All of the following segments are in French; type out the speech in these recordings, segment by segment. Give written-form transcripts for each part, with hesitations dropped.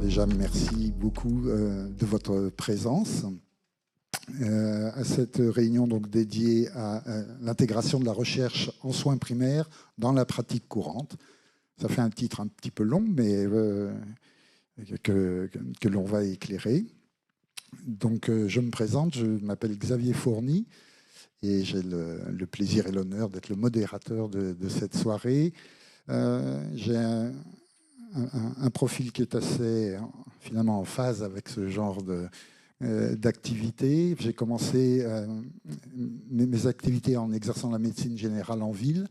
déjà, merci beaucoup de votre présence à cette réunion donc dédiée à l'intégration de la recherche en soins primaires dans la pratique courante. Ça fait un titre un petit peu long, mais que l'on va éclairer. Donc, je me présente, je m'appelle Xavier Fourny et j'ai le plaisir et l'honneur d'être le modérateur de cette soirée. J'ai un profil qui est assez finalement en phase avec ce genre d'activité. J'ai commencé mes activités en exerçant la médecine générale en ville.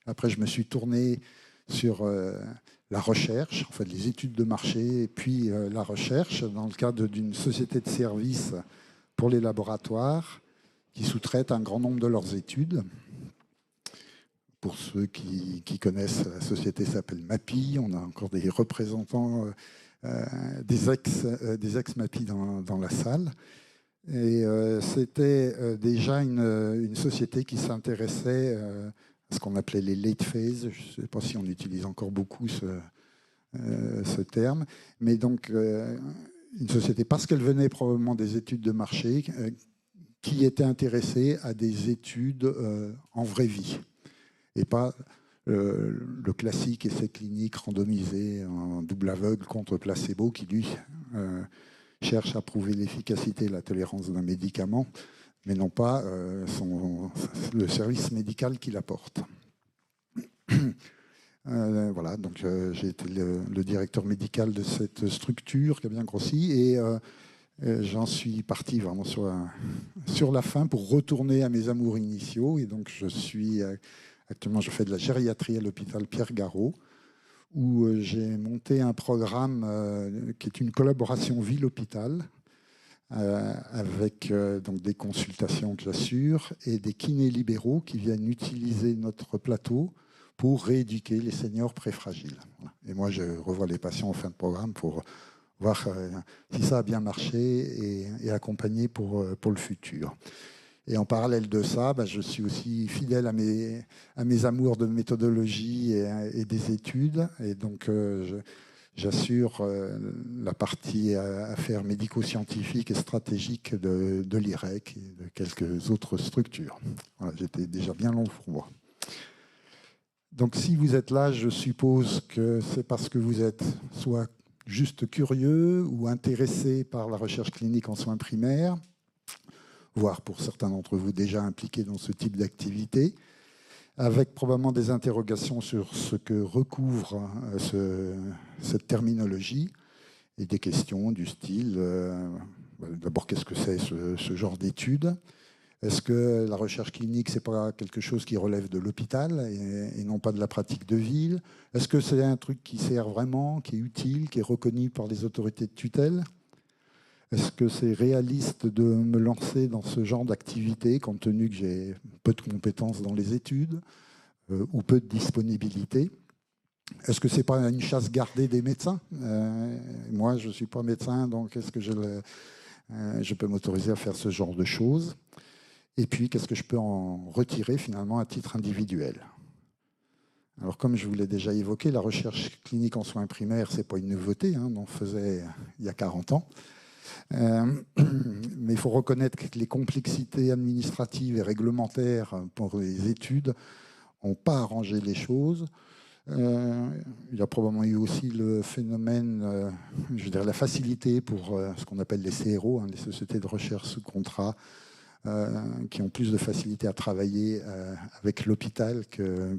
Après, je me suis tourné sur la recherche, en fait, les études de marché et puis la recherche dans le cadre d'une société de services pour les laboratoires qui sous-traitent un grand nombre de leurs études. Pour ceux qui connaissent, la société s'appelle MAPI. On a encore des représentants des ex-MAPI dans la salle. Et c'était déjà une société qui s'intéressait à ce qu'on appelait les late phase. Je ne sais pas si on utilise encore beaucoup ce terme. Mais donc, une société, parce qu'elle venait probablement des études de marché, qui était intéressée à des études en vraie vie. Et pas le classique essai clinique randomisé en double aveugle contre placebo qui, lui, cherche à prouver l'efficacité et la tolérance d'un médicament, mais non pas le service médical qu'il apporte. Voilà, donc j'ai été le directeur médical de cette structure qui a bien grossi et j'en suis parti vraiment sur la fin pour retourner à mes amours initiaux. Et donc, actuellement, je fais de la gériatrie à l'hôpital Pierre-Garot, où j'ai monté un programme qui est une collaboration ville-hôpital, avec donc des consultations que j'assure et des kinés libéraux qui viennent utiliser notre plateau pour rééduquer les seniors préfragiles. Et moi, je revois les patients en fin de programme pour voir si ça a bien marché et accompagner pour le futur. Et en parallèle de ça, je suis aussi fidèle à mes amours de méthodologie et des études. Et donc, j'assure la partie affaires médico-scientifiques et stratégiques de l'IREC et de quelques autres structures. Voilà, j'étais déjà bien long pour moi. Donc, si vous êtes là, je suppose que c'est parce que vous êtes soit juste curieux ou intéressé par la recherche clinique en soins primaires, voire pour certains d'entre vous déjà impliqués dans ce type d'activité, avec probablement des interrogations sur ce que recouvre cette terminologie et des questions du style, d'abord, qu'est-ce que c'est ce genre d'études? Est-ce que la recherche clinique, ce n'est pas quelque chose qui relève de l'hôpital et non pas de la pratique de ville? Est-ce que c'est un truc qui sert vraiment, qui est utile, qui est reconnu par les autorités de tutelle? Est-ce que c'est réaliste de me lancer dans ce genre d'activité, compte tenu que j'ai peu de compétences dans les études ou peu de disponibilité? Est-ce que ce n'est pas une chasse gardée des médecins? Moi, je ne suis pas médecin, donc est-ce que je peux m'autoriser à faire ce genre de choses? Et puis, qu'est-ce que je peux en retirer finalement à titre individuel? Alors, comme je vous l'ai déjà évoqué, la recherche clinique en soins primaires, ce n'est pas une nouveauté, on en faisait il y a 40 ans. Mais il faut reconnaître que les complexités administratives et réglementaires pour les études n'ont pas arrangé les choses. Il y a probablement eu aussi le phénomène, je dirais la facilité pour ce qu'on appelle les CRO, les sociétés de recherche sous contrat, qui ont plus de facilité à travailler avec l'hôpital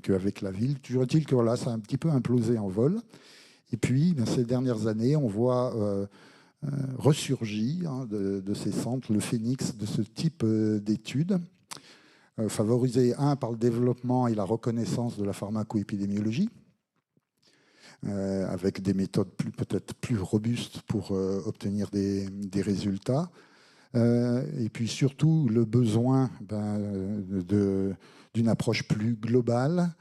qu'avec la ville. Toujours est-il que voilà, ça a un petit peu implosé en vol. Et puis, ces dernières années, on voit ressurgir de ces centres le phénix de ce type d'études, favorisé, par le développement et la reconnaissance de la pharmacoépidémiologie, avec des méthodes peut-être plus robustes pour obtenir des résultats. Et puis surtout le besoin d'une approche plus globale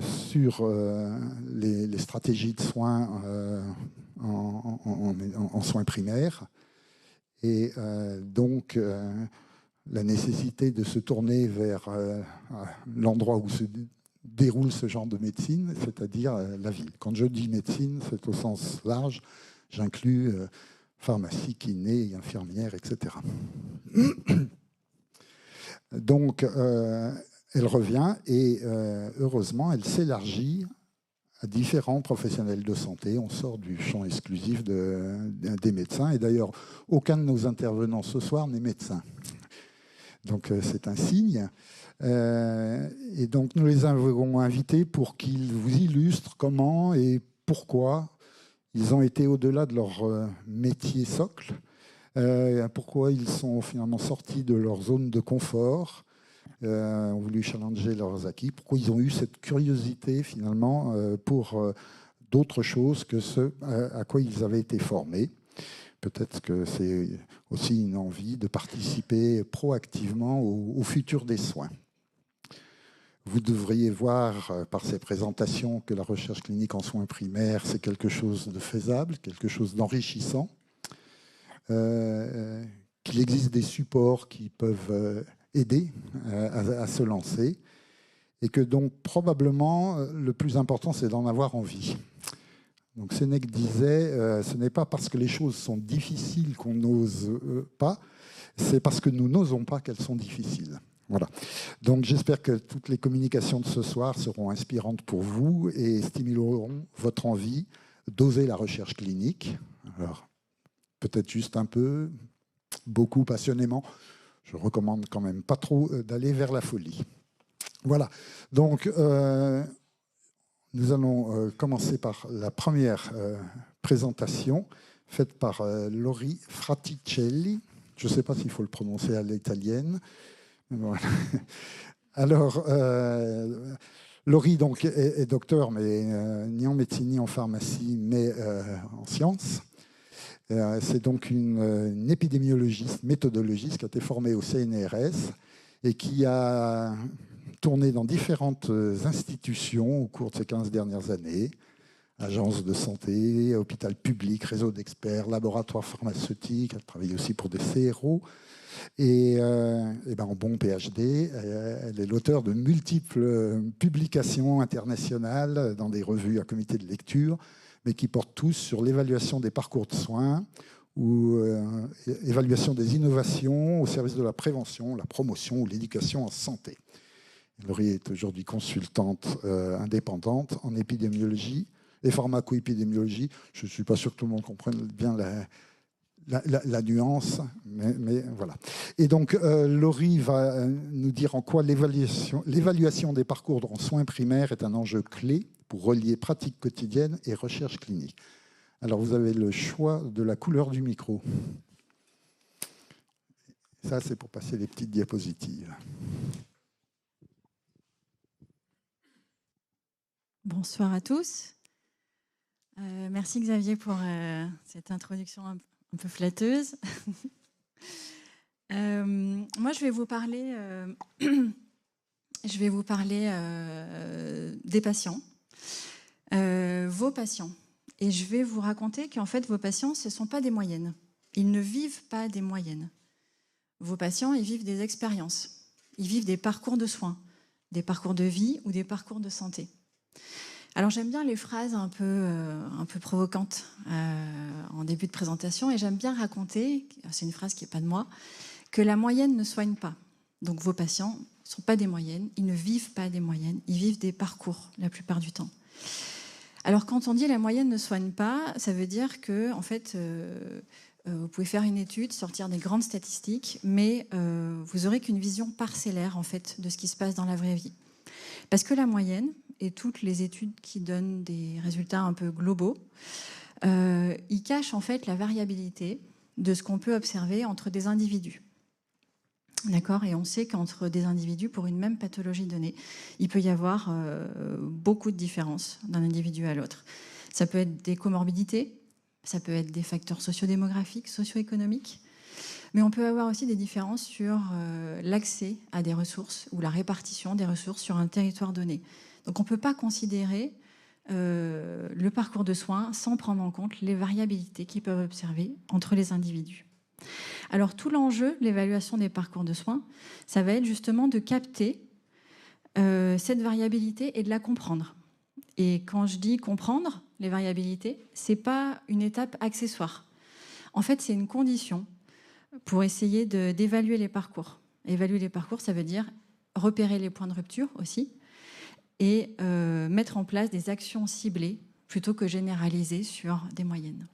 sur les stratégies de soins en soins primaires. Et donc la nécessité de se tourner vers l'endroit où se déroule ce genre de médecine, c'est-à-dire la ville. Quand je dis médecine, c'est au sens large. J'inclus pharmacie, kiné, infirmière, etc. Donc, elle revient et heureusement, elle s'élargit à différents professionnels de santé. On sort du champ exclusif des médecins. Et d'ailleurs, aucun de nos intervenants ce soir n'est médecin. Donc, c'est un signe. Et donc, nous les avons invités pour qu'ils vous illustrent comment et pourquoi ils ont été au-delà de leur métier socle, pourquoi ils sont finalement sortis de leur zone de confort, ont voulu challenger leurs acquis, pourquoi ils ont eu cette curiosité finalement pour d'autres choses que ce à quoi ils avaient été formés. Peut-être que c'est aussi une envie de participer proactivement au futur des soins. Vous devriez voir par ces présentations que la recherche clinique en soins primaires, c'est quelque chose de faisable, quelque chose d'enrichissant, qu'il existe des supports qui peuvent aider à se lancer, et que donc probablement le plus important, c'est d'en avoir envie. Donc Sénèque disait, ce n'est pas parce que les choses sont difficiles qu'on n'ose pas, c'est parce que nous n'osons pas qu'elles sont difficiles. Voilà. Donc j'espère que toutes les communications de ce soir seront inspirantes pour vous et stimuleront votre envie d'oser la recherche clinique. Alors, peut-être juste un peu, beaucoup passionnément. Je recommande quand même pas trop d'aller vers la folie. Voilà. Donc, nous allons commencer par la première présentation faite par Lori Fraticelli. Je ne sais pas s'il faut le prononcer à l'italienne. Voilà. Alors, Lori donc, est docteur, mais ni en médecine ni en pharmacie, mais en sciences. C'est donc une épidémiologiste, méthodologiste qui a été formée au CNRS et qui a tourné dans différentes institutions au cours de ces 15 dernières années. Agences de santé, hôpital public, réseau d'experts, laboratoire pharmaceutique. Elle travaille aussi pour des CRO. Et en bon PhD, elle est l'auteur de multiples publications internationales dans des revues à comité de lecture, mais qui portent tous sur l'évaluation des parcours de soins ou évaluation des innovations au service de la prévention, la promotion ou l'éducation en santé. Laurie est aujourd'hui consultante indépendante en épidémiologie et pharmacoépidémiologie. Je ne suis pas sûr que tout le monde comprenne bien la nuance, mais voilà. Et donc, Laurie va nous dire en quoi l'évaluation des parcours en soins primaires est un enjeu clé pour relier pratique quotidienne et recherche clinique. Alors, vous avez le choix de la couleur du micro. Ça, c'est pour passer les petites diapositives. Bonsoir à tous. Merci Xavier pour cette introduction un peu flatteuse. Moi, je vais vous parler, des patients, vos patients. Et je vais vous raconter qu'en fait, vos patients, ce ne sont pas des moyennes. Ils ne vivent pas des moyennes. Vos patients, ils vivent des expériences. Ils vivent des parcours de soins, des parcours de vie ou des parcours de santé. Alors j'aime bien les phrases un peu provocantes en début de présentation et j'aime bien raconter, c'est une phrase qui n'est pas de moi, que la moyenne ne soigne pas. Donc vos patients ne sont pas des moyennes, ils ne vivent pas des moyennes, ils vivent des parcours la plupart du temps. Alors quand on dit la moyenne ne soigne pas, ça veut dire que en fait, vous pouvez faire une étude, sortir des grandes statistiques, mais vous n'aurez qu'une vision parcellaire en fait, de ce qui se passe dans la vraie vie. Parce que la moyenne, et toutes les études qui donnent des résultats un peu globaux, ils cachent en fait la variabilité de ce qu'on peut observer entre des individus. D'accord ? Et on sait qu'entre des individus, pour une même pathologie donnée, il peut y avoir beaucoup de différences d'un individu à l'autre. Ça peut être des comorbidités, ça peut être des facteurs sociodémographiques, socio-économiques, mais on peut avoir aussi des différences sur l'accès à des ressources ou la répartition des ressources sur un territoire donné. Donc on ne peut pas considérer le parcours de soins sans prendre en compte les variabilités qu'ils peuvent observer entre les individus. Alors tout l'enjeu de l'évaluation des parcours de soins, ça va être justement de capter cette variabilité et de la comprendre. Et quand je dis comprendre les variabilités, ce n'est pas une étape accessoire. En fait, c'est une condition pour essayer d'évaluer les parcours. Évaluer les parcours, ça veut dire repérer les points de rupture aussi et mettre en place des actions ciblées plutôt que généralisées sur des moyennes.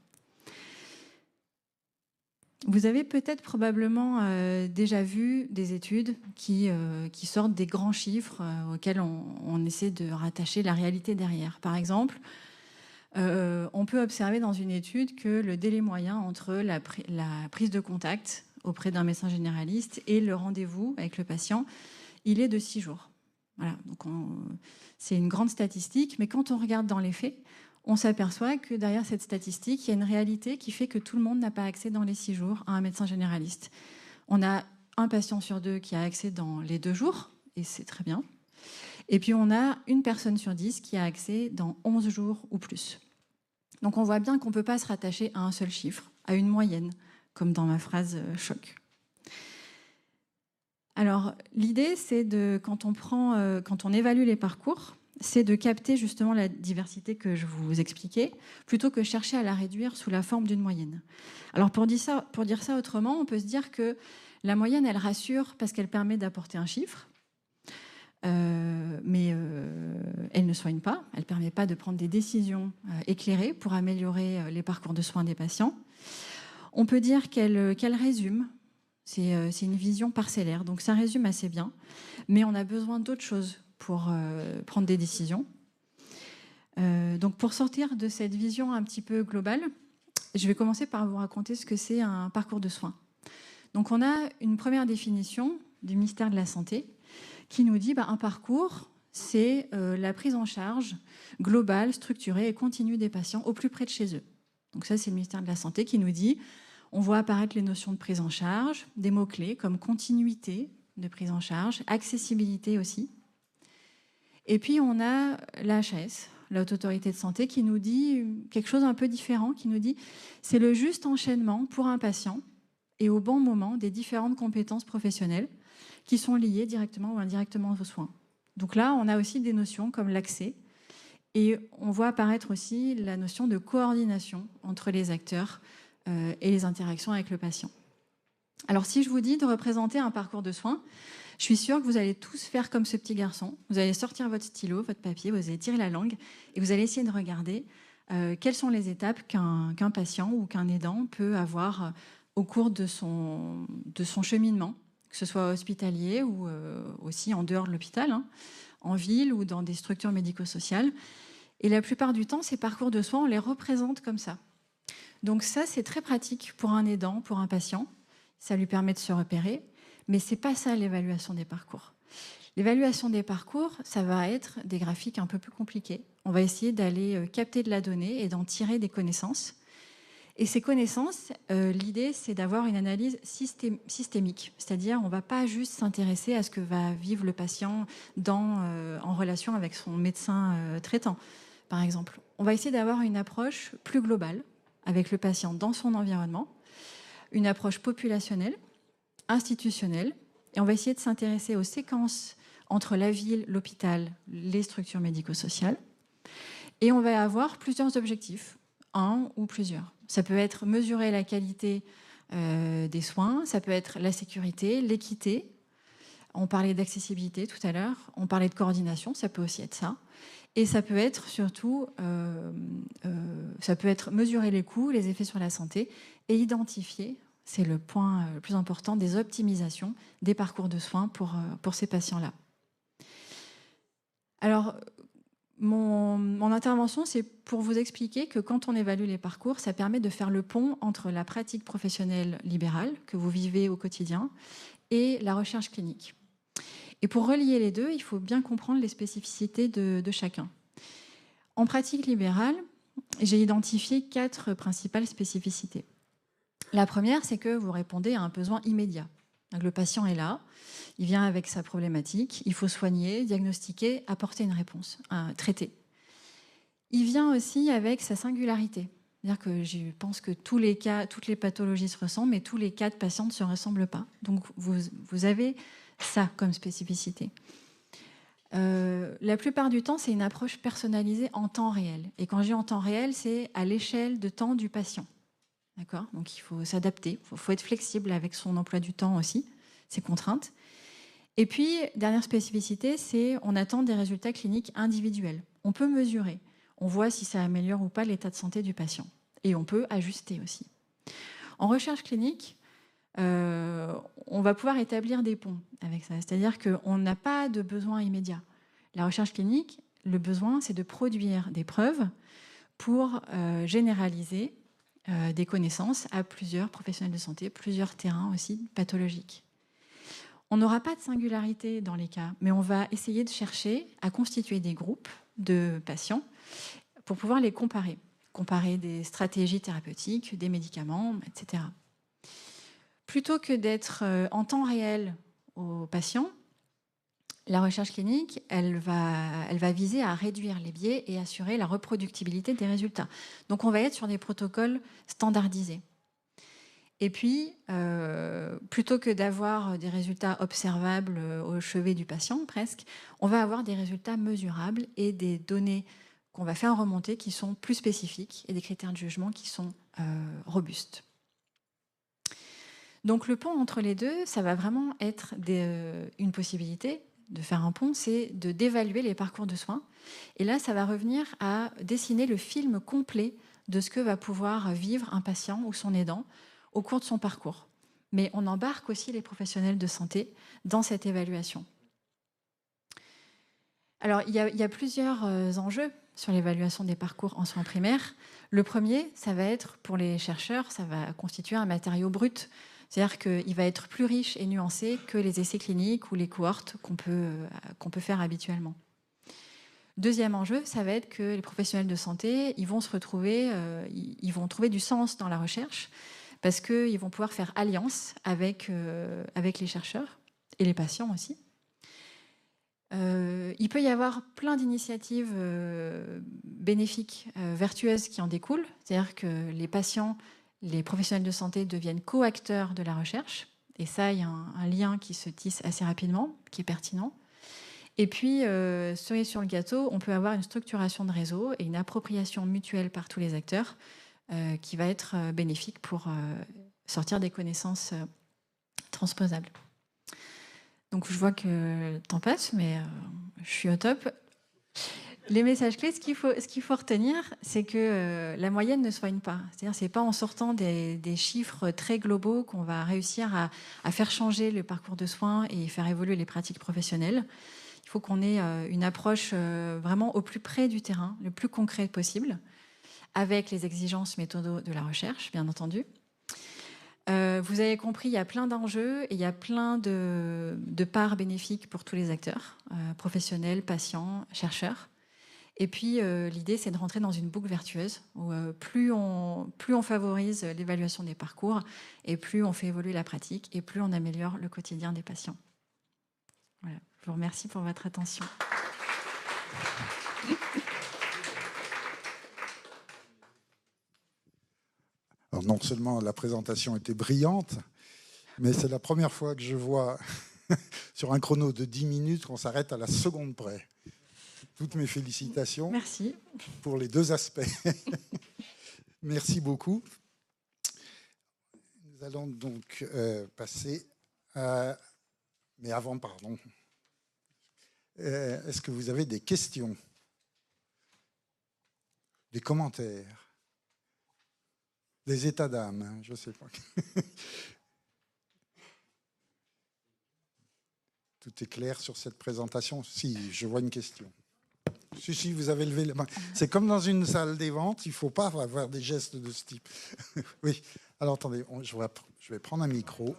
Vous avez peut-être probablement déjà vu des études qui sortent des grands chiffres auxquels on essaie de rattacher la réalité derrière. Par exemple, on peut observer dans une étude que le délai moyen entre la prise de contact auprès d'un médecin généraliste et le rendez-vous avec le patient, il est de 6 jours. Voilà, donc c'est une grande statistique, mais quand on regarde dans les faits, on s'aperçoit que derrière cette statistique, il y a une réalité qui fait que tout le monde n'a pas accès dans les 6 jours à un médecin généraliste. On a un patient sur 2 qui a accès dans les 2 jours, et c'est très bien. Et puis on a une personne sur 10 qui a accès dans 11 jours ou plus. Donc on voit bien qu'on ne peut pas se rattacher à un seul chiffre, à une moyenne, comme dans ma phrase choc. Alors l'idée, c'est quand on évalue les parcours, c'est de capter justement la diversité que je vous expliquais, plutôt que chercher à la réduire sous la forme d'une moyenne. Alors pour dire ça autrement, on peut se dire que la moyenne, elle rassure parce qu'elle permet d'apporter un chiffre, mais elle ne soigne pas, elle ne permet pas de prendre des décisions éclairées pour améliorer les parcours de soins des patients. On peut dire qu'elle résume, c'est une vision parcellaire, donc ça résume assez bien, mais on a besoin d'autres choses pour prendre des décisions. Donc pour sortir de cette vision un petit peu globale, je vais commencer par vous raconter ce que c'est un parcours de soins. Donc on a une première définition du ministère de la Santé qui nous dit un parcours, c'est la prise en charge globale, structurée et continue des patients au plus près de chez eux. Donc ça, c'est le ministère de la Santé qui nous dit, on voit apparaître les notions de prise en charge, des mots-clés comme continuité de prise en charge, accessibilité aussi. Et puis on a l'HAS, la Haute Autorité de Santé, qui nous dit quelque chose un peu différent, qui nous dit c'est le juste enchaînement pour un patient et au bon moment des différentes compétences professionnelles qui sont liées directement ou indirectement aux soins. Donc là, on a aussi des notions comme l'accès et on voit apparaître aussi la notion de coordination entre les acteurs et les interactions avec le patient. Alors si je vous dis de représenter un parcours de soins, je suis sûre que vous allez tous faire comme ce petit garçon. Vous allez sortir votre stylo, votre papier, vous allez tirer la langue et vous allez essayer de regarder quelles sont les étapes qu'un patient ou qu'un aidant peut avoir au cours de son cheminement, que ce soit hospitalier ou aussi en dehors de l'hôpital, en ville ou dans des structures médico-sociales. Et la plupart du temps, ces parcours de soins, on les représente comme ça. Donc ça, c'est très pratique pour un aidant, pour un patient. Ça lui permet de se repérer. Mais ce n'est pas ça l'évaluation des parcours. L'évaluation des parcours, ça va être des graphiques un peu plus compliqués. On va essayer d'aller capter de la donnée et d'en tirer des connaissances. Et ces connaissances, l'idée, c'est d'avoir une analyse systémique. C'est-à-dire, on ne va pas juste s'intéresser à ce que va vivre le patient en relation avec son médecin traitant, par exemple. On va essayer d'avoir une approche plus globale avec le patient dans son environnement, une approche populationnelle, institutionnelle, et on va essayer de s'intéresser aux séquences entre la ville, l'hôpital, les structures médico-sociales. Et on va avoir plusieurs objectifs, un ou plusieurs. Ça peut être mesurer la qualité des soins, ça peut être la sécurité, l'équité. On parlait d'accessibilité tout à l'heure, on parlait de coordination, ça peut aussi être ça. Et ça peut être surtout, ça peut être mesurer les coûts, les effets sur la santé et identifier, c'est le point le plus important, des optimisations des parcours de soins pour ces patients-là. Alors, mon intervention, c'est pour vous expliquer que quand on évalue les parcours, ça permet de faire le pont entre la pratique professionnelle libérale que vous vivez au quotidien et la recherche clinique. Et pour relier les deux, il faut bien comprendre les spécificités de chacun. En pratique libérale, j'ai identifié 4 principales spécificités. La première, c'est que vous répondez à un besoin immédiat. Donc, le patient est là, il vient avec sa problématique, il faut soigner, diagnostiquer, apporter une réponse, traiter. Il vient aussi avec sa singularité. C'est-à-dire que je pense que tous les cas, toutes les pathologies se ressemblent, mais tous les cas de patients ne se ressemblent pas. Donc vous avez ça comme spécificité. La plupart du temps, c'est une approche personnalisée en temps réel. Et quand je dis en temps réel, c'est à l'échelle de temps du patient. D'accord ? Donc il faut s'adapter, il faut être flexible avec son emploi du temps aussi, ses contraintes. Et puis, dernière spécificité, c'est on attend des résultats cliniques individuels. On peut mesurer, on voit si ça améliore ou pas l'état de santé du patient. Et on peut ajuster aussi. En recherche clinique, on va pouvoir établir des ponts avec ça. C'est-à-dire qu'on n'a pas de besoin immédiat. La recherche clinique, le besoin, c'est de produire des preuves pour généraliser des connaissances à plusieurs professionnels de santé, plusieurs terrains aussi pathologiques. On n'aura pas de singularité dans les cas, mais on va essayer de chercher à constituer des groupes de patients pour pouvoir les comparer. Comparer des stratégies thérapeutiques, des médicaments, etc. Plutôt que d'être en temps réel aux patients, la recherche clinique, elle va viser à réduire les biais et assurer la reproductibilité des résultats. Donc on va être sur des protocoles standardisés. Et puis, plutôt que d'avoir des résultats observables au chevet du patient, presque, on va avoir des résultats mesurables et des données qu'on va faire remonter qui sont plus spécifiques et des critères de jugement qui sont robustes. Donc le pont entre les deux, ça va vraiment être une possibilité de faire un pont, c'est d'évaluer les parcours de soins. Et là, ça va revenir à dessiner le film complet de ce que va pouvoir vivre un patient ou son aidant au cours de son parcours. Mais on embarque aussi les professionnels de santé dans cette évaluation. Alors, il y a plusieurs enjeux sur l'évaluation des parcours en soins primaires. Le premier, ça va être, pour les chercheurs, ça va constituer un matériau brut. C'est-à-dire qu'il va être plus riche et nuancé que les essais cliniques ou les cohortes qu'on peut faire habituellement. Deuxième enjeu, ça va être que les professionnels de santé, ils vont trouver du sens dans la recherche parce qu'ils vont pouvoir faire alliance avec les chercheurs et les patients aussi. Il peut y avoir plein d'initiatives bénéfiques, vertueuses qui en découlent. C'est-à-dire que les patients, les professionnels de santé deviennent co-acteurs de la recherche. Et ça, il y a un lien qui se tisse assez rapidement, qui est pertinent. Et puis, cerise sur le gâteau, on peut avoir une structuration de réseau et une appropriation mutuelle par tous les acteurs qui va être bénéfique pour sortir des connaissances transposables. Donc, je vois que le temps passe, mais je suis au top. Les messages clés, ce qu'il faut retenir, c'est que la moyenne ne soigne pas. C'est-à-dire, c'est pas en sortant des chiffres très globaux qu'on va réussir à faire changer le parcours de soins et faire évoluer les pratiques professionnelles. Il faut qu'on ait une approche vraiment au plus près du terrain, le plus concret possible, avec les exigences méthodaux de la recherche, bien entendu. Vous avez compris, il y a plein d'enjeux et il y a plein de parts bénéfiques pour tous les acteurs, professionnels, patients, chercheurs. Et puis, l'idée, c'est de rentrer dans une boucle vertueuse où plus on favorise l'évaluation des parcours et plus on fait évoluer la pratique et plus on améliore le quotidien des patients. Voilà. Je vous remercie pour votre attention. Alors non seulement la présentation était brillante, mais c'est la première fois que je vois sur un chrono de 10 minutes qu'on s'arrête à la seconde près. Toutes mes félicitations. Merci. Pour les deux aspects. Merci beaucoup. Nous allons donc passer à... Mais avant, pardon. Est-ce que vous avez des questions? Des commentaires? Des états d'âme, hein, je ne sais pas. Tout est clair sur cette présentation? Si, je vois une question. Si, vous avez levé la main. C'est comme dans une salle des ventes, il ne faut pas avoir des gestes de ce type. Oui, alors attendez, je vais prendre un micro.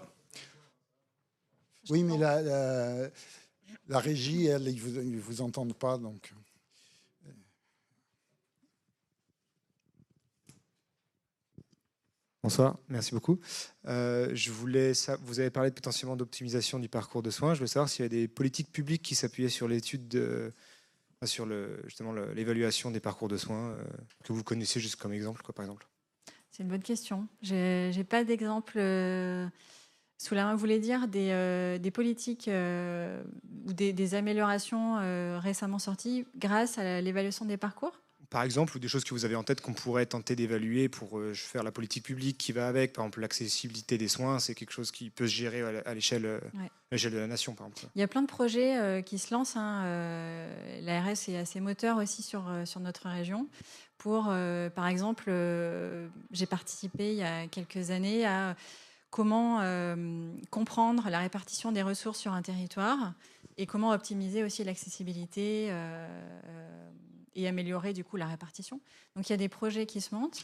Oui, mais la régie, elle, ils ne vous entendent pas, donc... Bonsoir, merci beaucoup. Vous avez parlé potentiellement d'optimisation du parcours de soins. Je voulais savoir s'il y avait des politiques publiques qui s'appuyaient sur l'étude sur justement l'évaluation des parcours de soins que vous connaissez juste comme exemple, quoi, par exemple. C'est une bonne question. J'ai pas d'exemple Sous la main, vous voulez dire des politiques ou des améliorations récemment sorties grâce à l'évaluation des parcours? Par exemple, ou des choses que vous avez en tête qu'on pourrait tenter d'évaluer pour faire la politique publique qui va avec. Par exemple, l'accessibilité des soins, c'est quelque chose qui peut se gérer à l'échelle de la nation, par exemple. Il y a plein de projets qui se lancent. L'ARS est assez moteur aussi sur notre région. Pour, par exemple, j'ai participé il y a quelques années à comment comprendre la répartition des ressources sur un territoire et comment optimiser aussi l'accessibilité et améliorer du coup la répartition. Donc il y a des projets qui se montent.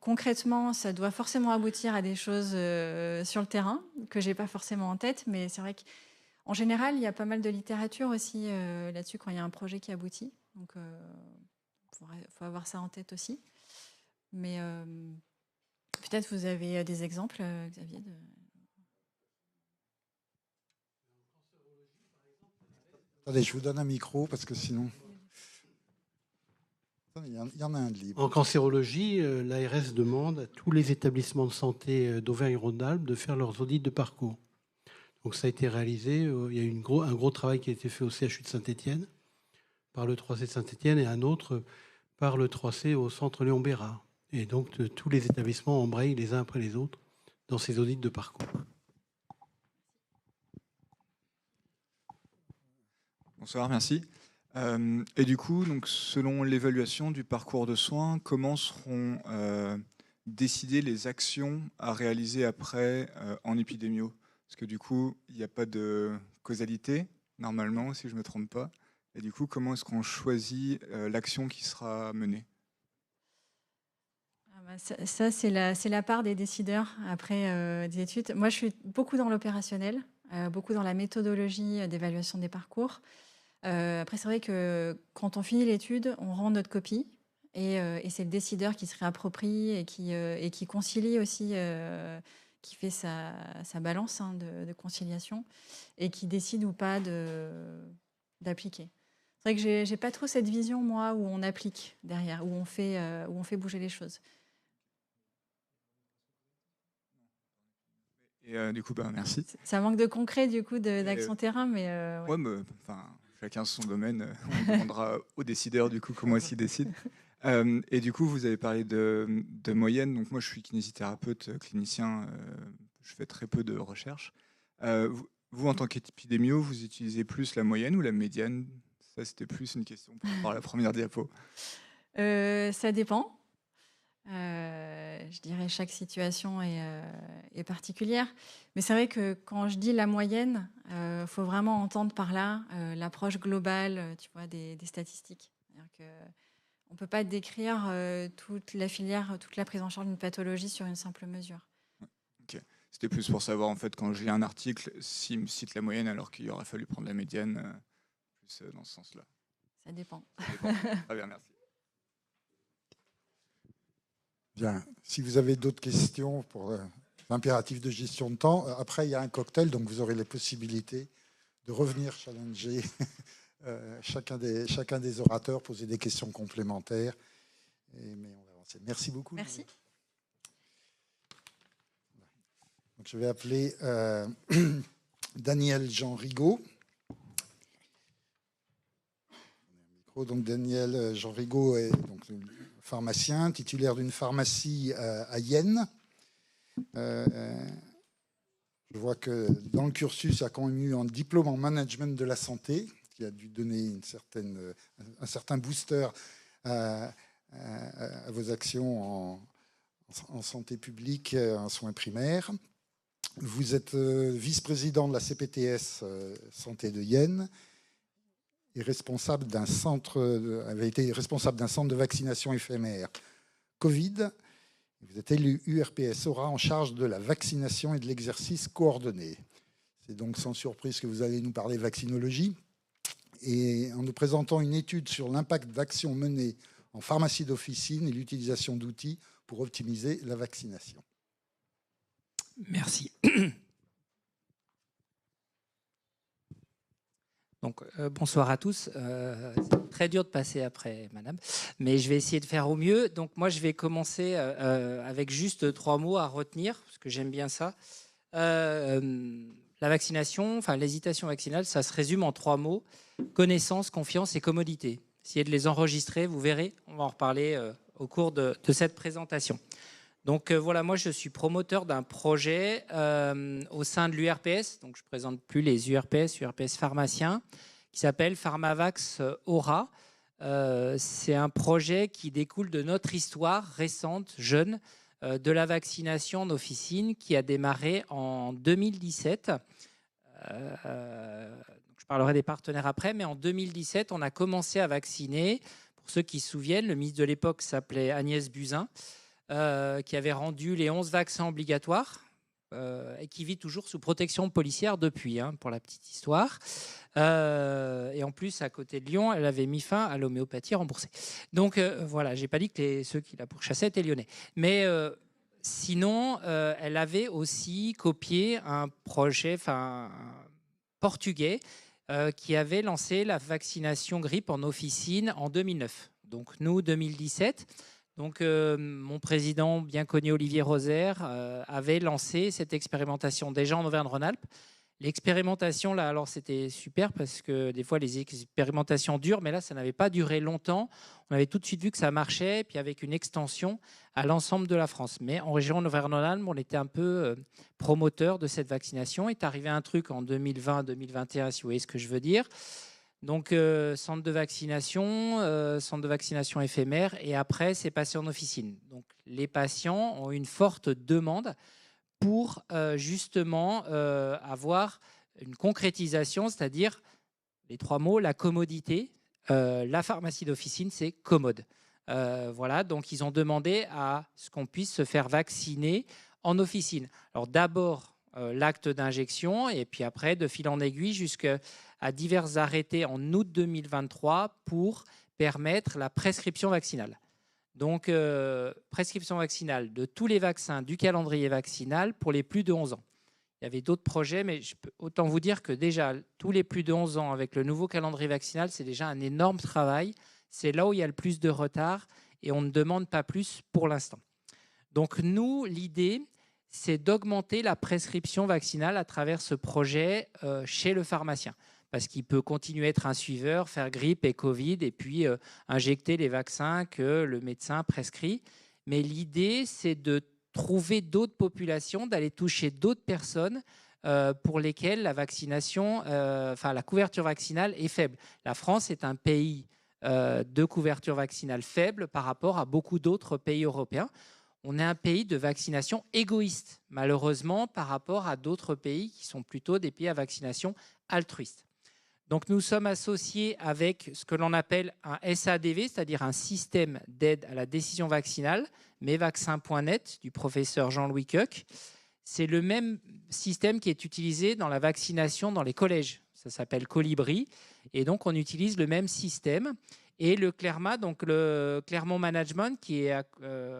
Concrètement, ça doit forcément aboutir à des choses sur le terrain que j'ai pas forcément en tête, mais c'est vrai qu'en général, il y a pas mal de littérature aussi là-dessus quand il y a un projet qui aboutit. Donc faut avoir ça en tête aussi. Mais peut-être vous avez des exemples, Xavier. Attendez, je vous donne un micro parce que sinon... Il y en a un de libre. En cancérologie, l'ARS demande à tous les établissements de santé d'Auvergne-Rhône-Alpes de faire leurs audits de parcours. Donc ça a été réalisé. Il y a eu un gros travail qui a été fait au CHU de Saint-Étienne, par le 3C de Saint-Étienne, et un autre par le 3C au centre Léon Bérard. Et donc tous les établissements embrayent les uns après les autres dans ces audits de parcours. Bonsoir, merci. Et du coup, donc, selon l'évaluation du parcours de soins, comment seront décidées les actions à réaliser après en épidémio? Parce que du coup, il n'y a pas de causalité, normalement, si je ne me trompe pas. Et du coup, comment est-ce qu'on choisit l'action qui sera menée? Ça, c'est la part des décideurs après des études. Moi, je suis beaucoup dans l'opérationnel, beaucoup dans la méthodologie d'évaluation des parcours. Après, c'est vrai que quand on finit l'étude, on rend notre copie et c'est le décideur qui se réapproprie et qui concilie aussi, qui fait sa balance de conciliation et qui décide ou pas d'appliquer. C'est vrai que j'ai pas trop cette vision, moi, où on applique derrière, où on fait bouger les choses. Et du coup, merci. Ça manque de concret, du coup, d'action terrain, mais... Ouais, mais chacun son domaine. On demandera aux décideurs, du coup, comment ils décident. Et du coup, vous avez parlé de moyenne. Donc moi, je suis kinésithérapeute, clinicien. Je fais très peu de recherche. Vous, en tant qu'épidémio, vous utilisez plus la moyenne ou la médiane? Ça, c'était plus une question par rapport à la première diapo. Ça dépend. Je dirais chaque situation est particulière. Mais c'est vrai que quand je dis la moyenne, faut vraiment entendre par là l'approche globale, tu vois, des statistiques. On ne peut pas décrire toute la filière, toute la prise en charge d'une pathologie sur une simple mesure. Ok. C'était plus pour savoir, en fait, quand je lis un article, s'il me cite la moyenne alors qu'il aurait fallu prendre la médiane, plus dans ce sens-là. Ça dépend. Très bien, merci. Bien. Si vous avez d'autres questions pour l'impératif de gestion de temps, après, il y a un cocktail, donc vous aurez les possibilités de revenir challenger chacun des orateurs, poser des questions complémentaires. Mais on va avancer. Merci beaucoup. Merci. Donc, je vais appeler Daniel Jean Rigaud. Donc, Daniel Jean Rigaud est donc pharmacien, titulaire d'une pharmacie à Yenne. Je vois que dans le cursus, il y a quand même eu un diplôme en management de la santé qui a dû donner un certain booster à vos actions en santé publique, en soins primaires. Vous êtes vice-président de la CPTS Santé de Yenne et avait été responsable d'un centre de vaccination éphémère Covid. Vous êtes élu URPS Aura en charge de la vaccination et de l'exercice coordonné. C'est donc sans surprise que vous allez nous parler vaccinologie et en nous présentant une étude sur l'impact d'actions menées en pharmacie d'officine et l'utilisation d'outils pour optimiser la vaccination. Merci. Donc, bonsoir à tous. C'est très dur de passer après, madame, mais je vais essayer de faire au mieux. Donc, moi, je vais commencer avec juste 3 mots à retenir, parce que j'aime bien ça. La vaccination, enfin l'hésitation vaccinale, ça se résume en 3 mots: connaissance, confiance et commodité. Essayez de les enregistrer, vous verrez, on va en reparler au cours de cette présentation. Donc voilà, moi je suis promoteur d'un projet au sein de l'URPS, donc je ne présente plus les URPS pharmaciens, qui s'appelle Pharmavax Aura. C'est un projet qui découle de notre histoire récente, jeune, de la vaccination en officine qui a démarré en 2017. Je parlerai des partenaires après, mais en 2017, on a commencé à vacciner. Pour ceux qui se souviennent, le ministre de l'époque s'appelait Agnès Buzyn, qui avait rendu les 11 vaccins obligatoires et qui vit toujours sous protection policière depuis, pour la petite histoire. Et en plus, à côté de Lyon, elle avait mis fin à l'homéopathie remboursée. Donc voilà, j'ai pas dit que ceux qui la pourchassaient étaient lyonnais. Mais sinon, elle avait aussi copié un projet portugais qui avait lancé la vaccination grippe en officine en 2009. Donc nous, 2017. Donc, mon président, bien connu Olivier Rosaire, avait lancé cette expérimentation déjà en Auvergne-Rhône-Alpes. L'expérimentation, là, alors c'était super parce que des fois, les expérimentations durent, mais là, ça n'avait pas duré longtemps. On avait tout de suite vu que ça marchait, puis avec une extension à l'ensemble de la France. Mais en région Auvergne-Rhône-Alpes, on était un peu promoteur de cette vaccination. Il est arrivé un truc en 2020-2021, si vous voyez ce que je veux dire. Donc, centre de vaccination éphémère, et après, c'est passé en officine. Donc, les patients ont une forte demande pour justement avoir une concrétisation, c'est-à-dire les 3 mots, la commodité. La pharmacie d'officine, c'est commode. Voilà, donc ils ont demandé à ce qu'on puisse se faire vacciner en officine. Alors, d'abord, l'acte d'injection, et puis après, de fil en aiguille, jusqu'à divers arrêtés en août 2023 pour permettre la prescription vaccinale. Donc, prescription vaccinale de tous les vaccins du calendrier vaccinal pour les plus de 11 ans. Il y avait d'autres projets, mais je peux autant vous dire que déjà, tous les plus de 11 ans avec le nouveau calendrier vaccinal, c'est déjà un énorme travail. C'est là où il y a le plus de retard et on ne demande pas plus pour l'instant. Donc, nous, l'idée, c'est d'augmenter la prescription vaccinale à travers ce projet chez le pharmacien. Parce qu'il peut continuer à être un suiveur, faire grippe et Covid, et puis injecter les vaccins que le médecin prescrit. Mais l'idée, c'est de trouver d'autres populations, d'aller toucher d'autres personnes pour lesquelles la vaccination, la couverture vaccinale est faible. La France est un pays de couverture vaccinale faible par rapport à beaucoup d'autres pays européens. On est un pays de vaccination égoïste, malheureusement, par rapport à d'autres pays qui sont plutôt des pays à vaccination altruiste. Donc, nous sommes associés avec ce que l'on appelle un SADV, c'est-à-dire un système d'aide à la décision vaccinale, mesvaccins.net, du professeur Jean-Louis Koch. C'est le même système qui est utilisé dans la vaccination dans les collèges. Ça s'appelle Colibri. Et donc, on utilise le même système. Et le CLERMA, donc le Clermont Management, qui est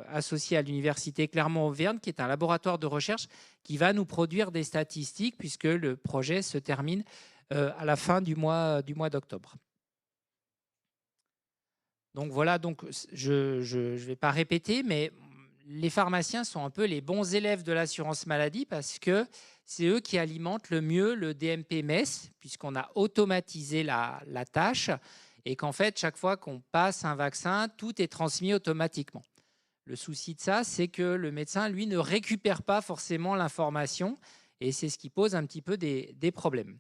associé à l'université Clermont-Auvergne, qui est un laboratoire de recherche qui va nous produire des statistiques, puisque le projet se termine à la fin du mois d'octobre. Donc voilà, donc je vais pas répéter, mais les pharmaciens sont un peu les bons élèves de l'assurance maladie parce que c'est eux qui alimentent le mieux le DMP-MES, puisqu'on a automatisé la tâche et qu'en fait, chaque fois qu'on passe un vaccin, tout est transmis automatiquement. Le souci de ça, c'est que le médecin, lui, ne récupère pas forcément l'information et c'est ce qui pose un petit peu des problèmes.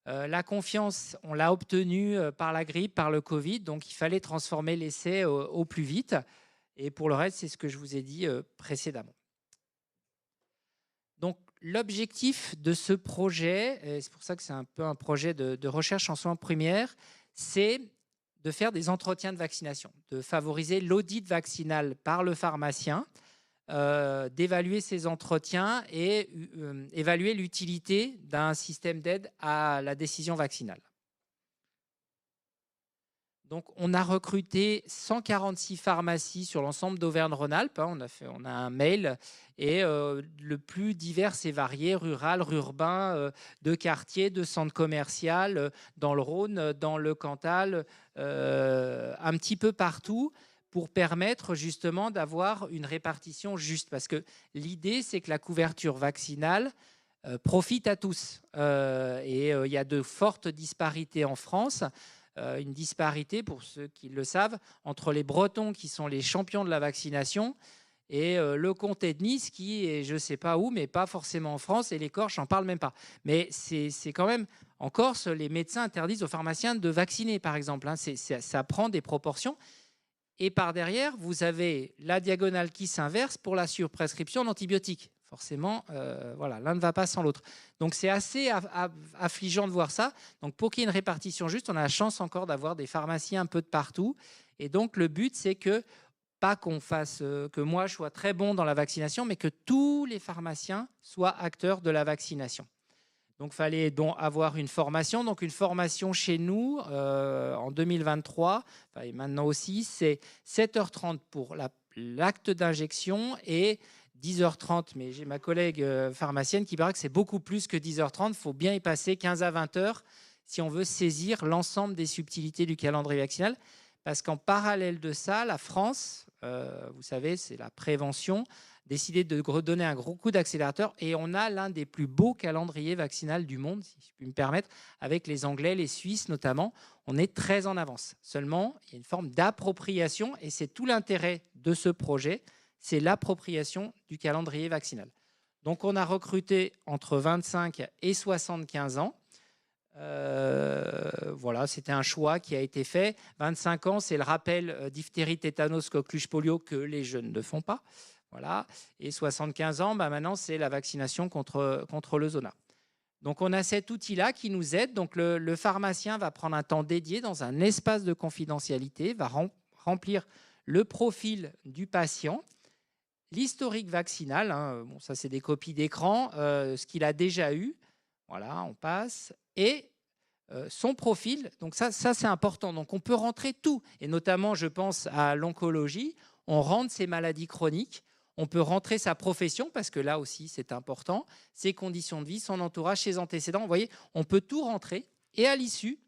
La confiance, on l'a obtenue par la grippe, par le Covid, donc il fallait transformer l'essai au plus vite. Et pour le reste, c'est ce que je vous ai dit précédemment. Donc, l'objectif de ce projet, et c'est pour ça que c'est un peu un projet de recherche en soins primaires, c'est de faire des entretiens de vaccination, de favoriser l'audit vaccinal par le pharmacien, d'évaluer ces entretiens et évaluer l'utilité d'un système d'aide à la décision vaccinale. Donc, on a recruté 146 pharmacies sur l'ensemble d'Auvergne-Rhône-Alpes. On a un mail et le plus divers et varié, rural, urbain, de quartier, de centre commercial, dans le Rhône, dans le Cantal, un petit peu partout, pour permettre justement d'avoir une répartition juste. Parce que l'idée, c'est que la couverture vaccinale profite à tous. Et il y a de fortes disparités en France. Une disparité, pour ceux qui le savent, entre les Bretons qui sont les champions de la vaccination et le comté de Nice qui est je ne sais pas où, mais pas forcément en France, et les Corses, j'en parle même pas. Mais c'est quand même, en Corse, les médecins interdisent aux pharmaciens de vacciner, par exemple. Hein. Ça prend des proportions. Et par derrière, vous avez la diagonale qui s'inverse pour la surprescription d'antibiotiques. Forcément, voilà, l'un ne va pas sans l'autre. Donc c'est assez affligeant de voir ça. Donc pour qu'il y ait une répartition juste, on a la chance encore d'avoir des pharmaciens un peu de partout. Et donc le but, c'est que pas qu'on fasse que moi je sois très bon dans la vaccination, mais que tous les pharmaciens soient acteurs de la vaccination. Donc il fallait donc avoir une formation. Donc une formation chez nous en 2023, et maintenant aussi, c'est 7h30 pour l'acte d'injection et 10h30, mais j'ai ma collègue pharmacienne qui paraît que c'est beaucoup plus que 10h30. Il faut bien y passer 15 à 20h si on veut saisir l'ensemble des subtilités du calendrier vaccinal. Parce qu'en parallèle de ça, la France, vous savez, c'est la prévention, décidé de redonner un gros coup d'accélérateur. Et on a l'un des plus beaux calendriers vaccinaux du monde, si je puis me permettre, avec les Anglais, les Suisses notamment. On est très en avance. Seulement, il y a une forme d'appropriation et c'est tout l'intérêt de ce projet. C'est l'appropriation du calendrier vaccinal. Donc, on a recruté entre 25 et 75 ans. Voilà, c'était un choix qui a été fait. 25 ans, c'est le rappel diphtérie, tétanos, coqueluche, polio que les jeunes ne font pas. Voilà. Et 75 ans, maintenant, c'est la vaccination contre le zona. Donc, on a cet outil-là qui nous aide. Donc, le pharmacien va prendre un temps dédié dans un espace de confidentialité, va remplir le profil du patient, l'historique vaccinal, hein, bon, ça c'est des copies d'écran, ce qu'il a déjà eu, voilà, on passe, et son profil, donc ça c'est important, donc on peut rentrer tout, et notamment je pense à l'oncologie, on rentre ses maladies chroniques, on peut rentrer sa profession, parce que là aussi c'est important, ses conditions de vie, son entourage, ses antécédents, vous voyez, on peut tout rentrer, et à l'issue,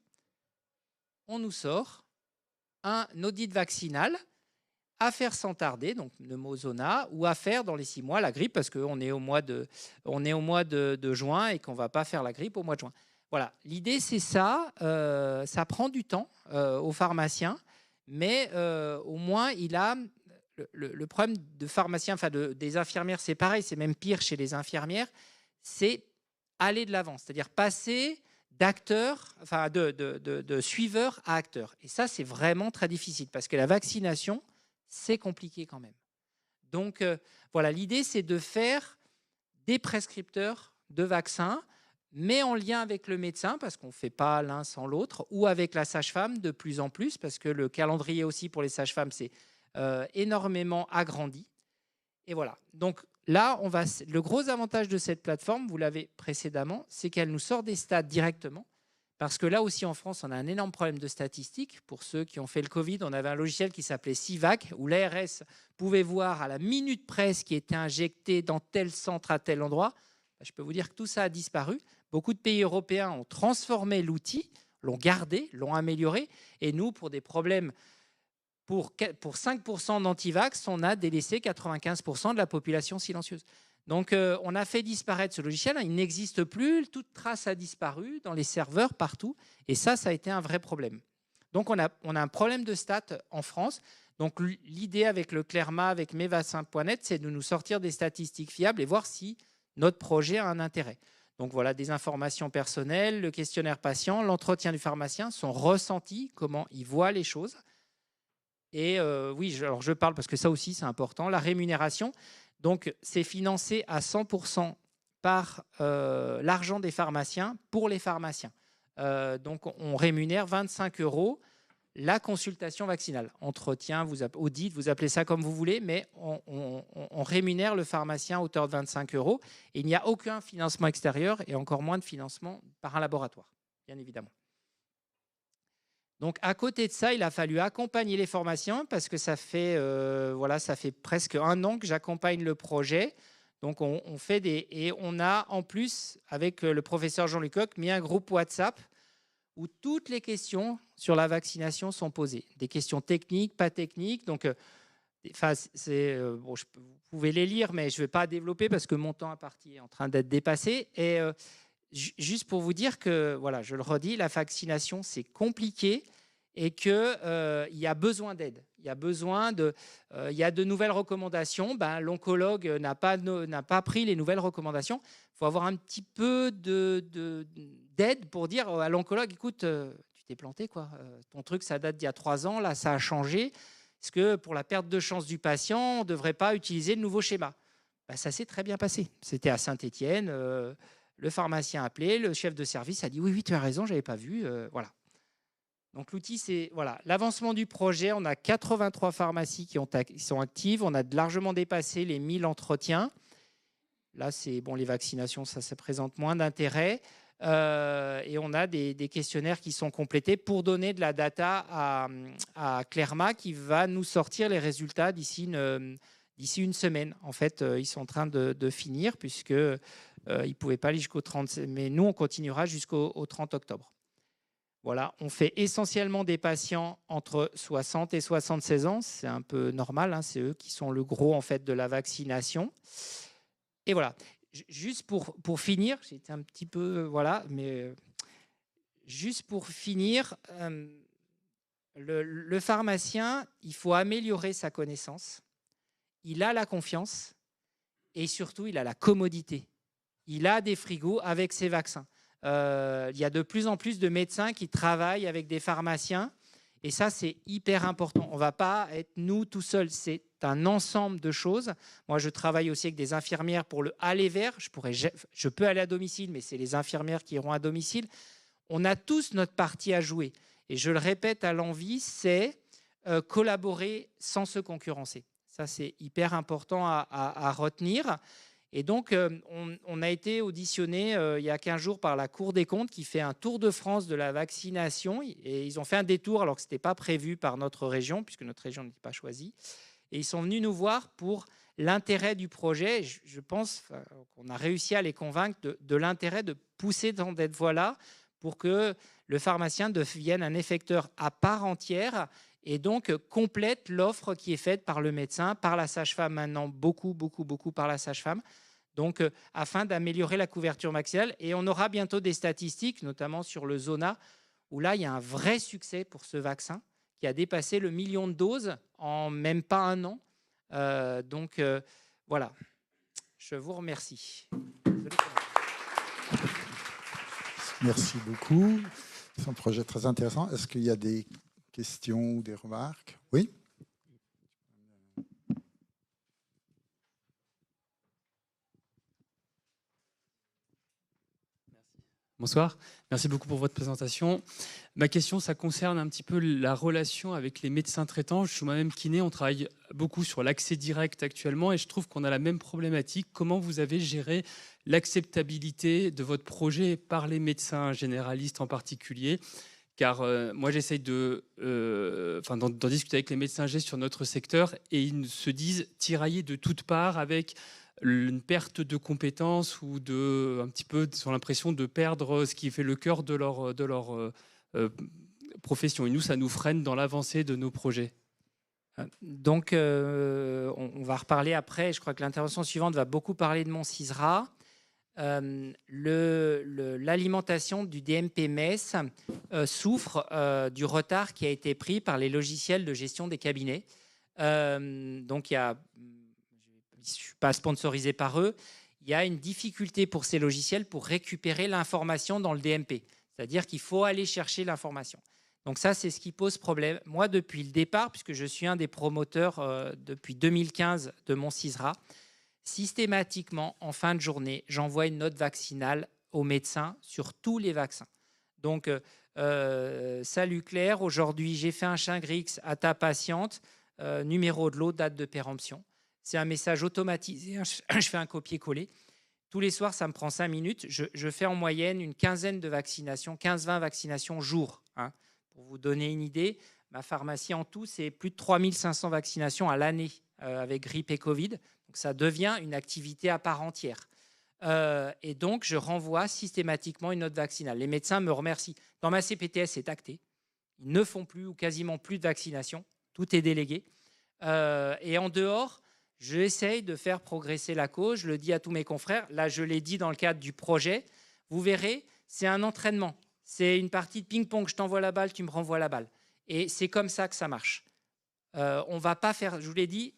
on nous sort un audit vaccinal, à faire sans tarder, donc pneumozona, ou à faire dans les 6 mois la grippe, parce qu'on est au mois de juin et qu'on ne va pas faire la grippe au mois de juin. Voilà, l'idée c'est ça, ça prend du temps au pharmacien, mais au moins il a le problème de pharmacien, enfin des infirmières, c'est pareil, c'est même pire chez les infirmières, c'est aller de l'avant, c'est-à-dire passer d'acteur, enfin de suiveur à acteur. Et ça, c'est vraiment très difficile, parce que la vaccination, c'est compliqué quand même. Donc, voilà, l'idée, c'est de faire des prescripteurs de vaccins, mais en lien avec le médecin, parce qu'on ne fait pas l'un sans l'autre, ou avec la sage-femme de plus en plus, parce que le calendrier aussi pour les sages-femmes, c'est énormément agrandi. Et voilà. Donc là, le gros avantage de cette plateforme, vous l'avez précédemment, c'est qu'elle nous sort des stats directement. Parce que là aussi, en France, on a un énorme problème de statistiques. Pour ceux qui ont fait le Covid, on avait un logiciel qui s'appelait CIVAC, où l'ARS pouvait voir à la minute près ce qui était injecté dans tel centre à tel endroit. Je peux vous dire que tout ça a disparu. Beaucoup de pays européens ont transformé l'outil, l'ont gardé, l'ont amélioré. Et nous, pour des problèmes, pour 5% d'antivax, on a délaissé 95% de la population silencieuse. Donc, on a fait disparaître ce logiciel. Il n'existe plus. Toute trace a disparu dans les serveurs partout. Et ça a été un vrai problème. Donc, on a un problème de stats en France. Donc, l'idée avec le Clerma, avec mesvaccins.net, c'est de nous sortir des statistiques fiables et voir si notre projet a un intérêt. Donc, voilà, des informations personnelles, le questionnaire patient, l'entretien du pharmacien, son ressenti, comment il voit les choses. Et oui, alors je parle parce que ça aussi, c'est important. La rémunération. Donc, c'est financé à 100% par l'argent des pharmaciens pour les pharmaciens. Donc, on rémunère 25 € la consultation vaccinale. Entretien, audit, vous appelez ça comme vous voulez, mais on rémunère le pharmacien à hauteur de 25 €. Et il n'y a aucun financement extérieur et encore moins de financement par un laboratoire, bien évidemment. Donc, à côté de ça, il a fallu accompagner les pharmaciens parce que ça fait presque 1 an que j'accompagne le projet. Donc, on fait et on a en plus, avec le professeur Jean-Luc Coq, mis un groupe WhatsApp où toutes les questions sur la vaccination sont posées. Des questions techniques, pas techniques. Donc, bon, vous pouvez les lire, mais je ne vais pas développer parce que mon temps imparti est en train d'être dépassé. Et juste pour vous dire que, voilà, je le redis, la vaccination, c'est compliqué et qu'il y a besoin d'aide. Il y a besoin il y a de nouvelles recommandations. L'oncologue n'a pas pris les nouvelles recommandations. Il faut avoir un petit peu d'aide pour dire à l'oncologue, écoute, tu t'es planté, quoi. Ton truc, ça date d'il y a 3 ans, là, ça a changé. Est-ce que pour la perte de chance du patient, on ne devrait pas utiliser le nouveau schéma ? Ça s'est très bien passé. C'était à Saint-Étienne. Le pharmacien a appelé, le chef de service a dit oui, tu as raison, je n'avais pas vu. Voilà. Donc l'outil, c'est voilà, l'avancement du projet. On a 83 pharmacies qui sont actives. On a largement dépassé les 1000 entretiens. Là, c'est bon, les vaccinations, ça présente moins d'intérêt. Et on a des questionnaires qui sont complétés pour donner de la data à Clerma qui va nous sortir les résultats d'ici une semaine. En fait, ils sont en train de finir puisqu'ils ne pouvaient pas aller jusqu'au 30, mais nous, on continuera jusqu'au 30 octobre. Voilà, on fait essentiellement des patients entre 60 et 76 ans. C'est un peu normal, hein, c'est eux qui sont le gros en fait, de la vaccination. Et voilà, juste pour finir, j'étais un petit peu... Voilà, mais juste pour finir, le pharmacien, il faut améliorer sa connaissance. Il a la confiance et surtout, il a la commodité. Il a des frigos avec ses vaccins. Il y a de plus en plus de médecins qui travaillent avec des pharmaciens et ça, c'est hyper important. On ne va pas être nous tout seuls, c'est un ensemble de choses. Moi, je travaille aussi avec des infirmières pour le aller vers. Je peux aller à domicile, mais c'est les infirmières qui iront à domicile. On a tous notre partie à jouer. Et je le répète à l'envi, c'est collaborer sans se concurrencer. Ça, c'est hyper important à retenir. Et donc, on a été auditionné il y a 15 jours par la Cour des comptes qui fait un tour de France de la vaccination. Et ils ont fait un détour alors que ce n'était pas prévu par notre région, puisque notre région n'était pas choisie. Et ils sont venus nous voir pour l'intérêt du projet. Je pense qu'on a réussi à les convaincre de l'intérêt de pousser dans cette voie-là pour que le pharmacien devienne un effecteur à part entière et donc complète l'offre qui est faite par le médecin, par la sage-femme maintenant, beaucoup par la sage-femme. Donc, afin d'améliorer la couverture maxillale. Et on aura bientôt des statistiques, notamment sur le Zona, où là, il y a un vrai succès pour ce vaccin qui a dépassé le 1 million de doses en même pas 1 an. Voilà, je vous remercie. Merci beaucoup. C'est un projet très intéressant. Est-ce qu'il y a des questions ou des remarques ? Oui ? Bonsoir, merci beaucoup pour votre présentation. Ma question, ça concerne un petit peu la relation avec les médecins traitants. Je suis moi-même kiné, on travaille beaucoup sur l'accès direct actuellement et je trouve qu'on a la même problématique. Comment vous avez géré l'acceptabilité de votre projet par les médecins généralistes en particulier ? Car moi, j'essaye d'en discuter avec les médecins G sur notre secteur et ils se disent tiraillés de toutes parts avec une perte de compétences ou un petit peu sur l'impression de perdre ce qui fait le cœur de leur profession. Et nous, ça nous freine dans l'avancée de nos projets. Donc, on va reparler après. Je crois que l'intervention suivante va beaucoup parler de mon CISRA. L'alimentation du DMP-MES souffre du retard qui a été pris par les logiciels de gestion des cabinets. Donc, je ne suis pas sponsorisé par eux, il y a une difficulté pour ces logiciels pour récupérer l'information dans le DMP. C'est-à-dire qu'il faut aller chercher l'information. Donc ça, c'est ce qui pose problème. Moi, depuis le départ, puisque je suis un des promoteurs depuis 2015 de mon CISRA, systématiquement, en fin de journée, j'envoie une note vaccinale aux médecins sur tous les vaccins. Donc, salut Claire, aujourd'hui, j'ai fait un Shingrix à ta patiente, numéro de lot, date de péremption. C'est un message automatisé, je fais un copier-coller. Tous les soirs, ça me prend 5 minutes. Je fais en moyenne une quinzaine de vaccinations, 15-20 vaccinations jour. Hein. Pour vous donner une idée, ma pharmacie en tout, c'est plus de 3500 vaccinations à l'année avec grippe et Covid. Donc ça devient une activité à part entière. Et donc, je renvoie systématiquement une note vaccinale. Les médecins me remercient. Dans ma CPTS, c'est acté. Ils ne font plus ou quasiment plus de vaccination. Tout est délégué. Et en dehors, j'essaye de faire progresser la cause. Je le dis à tous mes confrères. Là, je l'ai dit dans le cadre du projet. Vous verrez, c'est un entraînement. C'est une partie de ping-pong. Je t'envoie la balle, tu me renvoies la balle. Et c'est comme ça que ça marche. On ne va pas faire, je vous l'ai dit,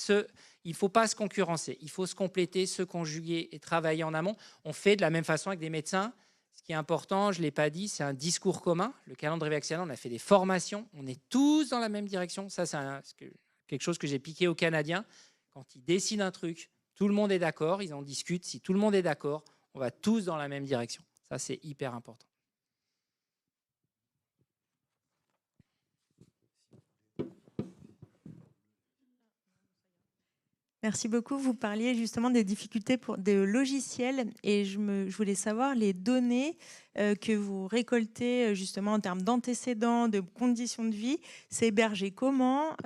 il ne faut pas se concurrencer. Il faut se compléter, se conjuguer et travailler en amont. On fait de la même façon avec des médecins. Ce qui est important, je ne l'ai pas dit, c'est un discours commun. Le calendrier vaccinal, on a fait des formations. On est tous dans la même direction. Ça, c'est quelque chose que j'ai piqué aux Canadiens. Quand ils décident un truc, tout le monde est d'accord. Ils en discutent. Si tout le monde est d'accord, on va tous dans la même direction. Ça, c'est hyper important. Merci beaucoup. Vous parliez justement des difficultés pour des logiciels et je voulais savoir les données que vous récoltez justement en termes d'antécédents, de conditions de vie, c'est hébergé comment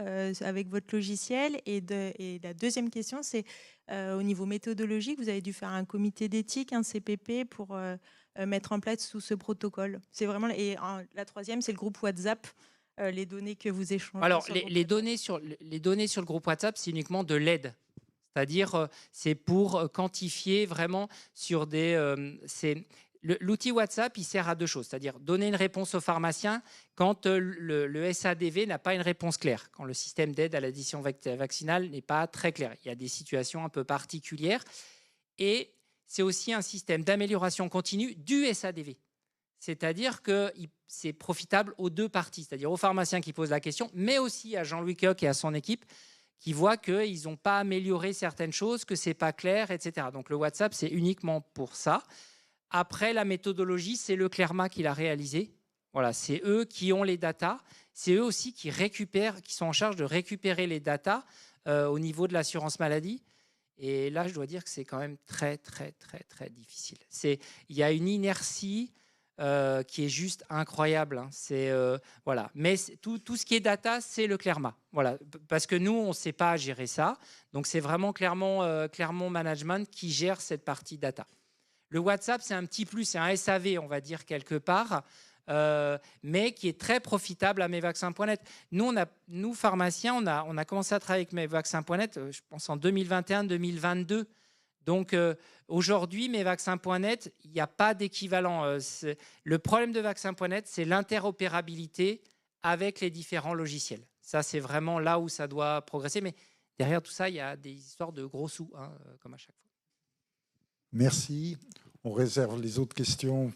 avec votre logiciel et la deuxième question, c'est au niveau méthodologique, vous avez dû faire un comité d'éthique, un CPP pour mettre en place tout ce protocole. C'est vraiment la troisième, c'est le groupe WhatsApp. Les données que vous échangez. Alors, les données sur le groupe WhatsApp, c'est uniquement de l'aide. C'est-à-dire, c'est pour quantifier vraiment sur des... L'outil WhatsApp, il sert à deux choses. C'est-à-dire donner une réponse au pharmacien quand le SADV n'a pas une réponse claire, quand le système d'aide à l'addition vaccinale n'est pas très clair. Il y a des situations un peu particulières. Et c'est aussi un système d'amélioration continue du SADV. C'est-à-dire que c'est profitable aux deux parties, c'est-à-dire aux pharmaciens qui posent la question, mais aussi à Jean-Louis Koch et à son équipe qui voient qu'ils n'ont pas amélioré certaines choses, que ce n'est pas clair, etc. Donc le WhatsApp, c'est uniquement pour ça. Après, la méthodologie, c'est le CLERMA qui l'a réalisé. Voilà, c'est eux qui ont les datas. C'est eux aussi qui sont en charge de récupérer les datas au niveau de l'assurance maladie. Et là, je dois dire que c'est quand même très, très, très, très difficile. Il y a une inertie qui est juste incroyable. Hein. Voilà. Mais tout ce qui est data, c'est le Clermont. Voilà. Parce que nous, on ne sait pas gérer ça. Donc, c'est vraiment Clermont Management qui gère cette partie data. Le WhatsApp, c'est un petit plus, c'est un SAV, on va dire, quelque part, mais qui est très profitable à mesvaccins.net. Nous, pharmaciens, on a commencé à travailler avec mesvaccins.net, je pense, en 2021-2022. Donc, aujourd'hui, mesvaccins.net, il n'y a pas d'équivalent. Le problème de vaccins.net, c'est l'interopérabilité avec les différents logiciels. Ça, c'est vraiment là où ça doit progresser. Mais derrière tout ça, il y a des histoires de gros sous, hein, comme à chaque fois. Merci. On réserve les autres questions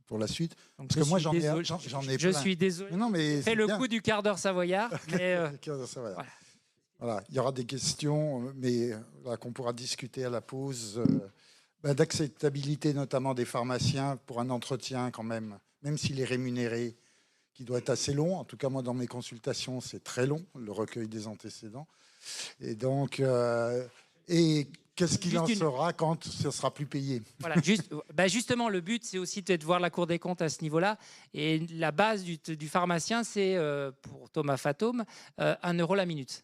pour la suite. Donc, parce que moi, j'en ai plein. Je suis désolé. Non, mais fais le coup du quart d'heure savoyard. Mais Voilà, il y aura des questions, mais qu'on pourra discuter à la pause, d'acceptabilité notamment des pharmaciens pour un entretien quand même s'il est rémunéré, qui doit être assez long. En tout cas, moi, dans mes consultations, c'est très long, le recueil des antécédents. Et donc, qu'est-ce qu'il en sera quand ce sera plus payé? Voilà, justement, le but, c'est aussi de voir la Cour des comptes à ce niveau-là. Et la base du pharmacien, c'est, pour Thomas Fatome, 1 € la minute.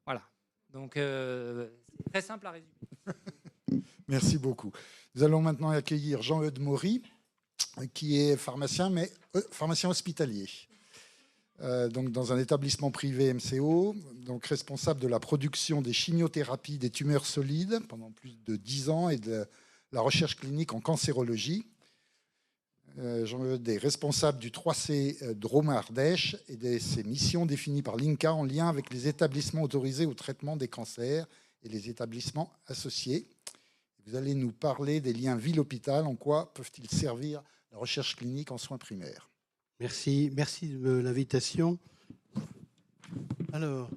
Voilà. Donc, c'est très simple à résumer. Merci beaucoup. Nous allons maintenant accueillir Jean-Eudes Maury, qui est pharmacien, mais pharmacien hospitalier. Donc dans un établissement privé MCO, donc responsable de la production des chimiothérapies des tumeurs solides pendant plus de 10 ans et de la recherche clinique en cancérologie. Jean-Eudes est responsable du 3C Drôme-Ardèche et de ses missions définies par l'INCa en lien avec les établissements autorisés au traitement des cancers et les établissements associés. Vous allez nous parler des liens ville-hôpital, en quoi peuvent-ils servir la recherche clinique en soins primaires? Merci de l'invitation. Alors,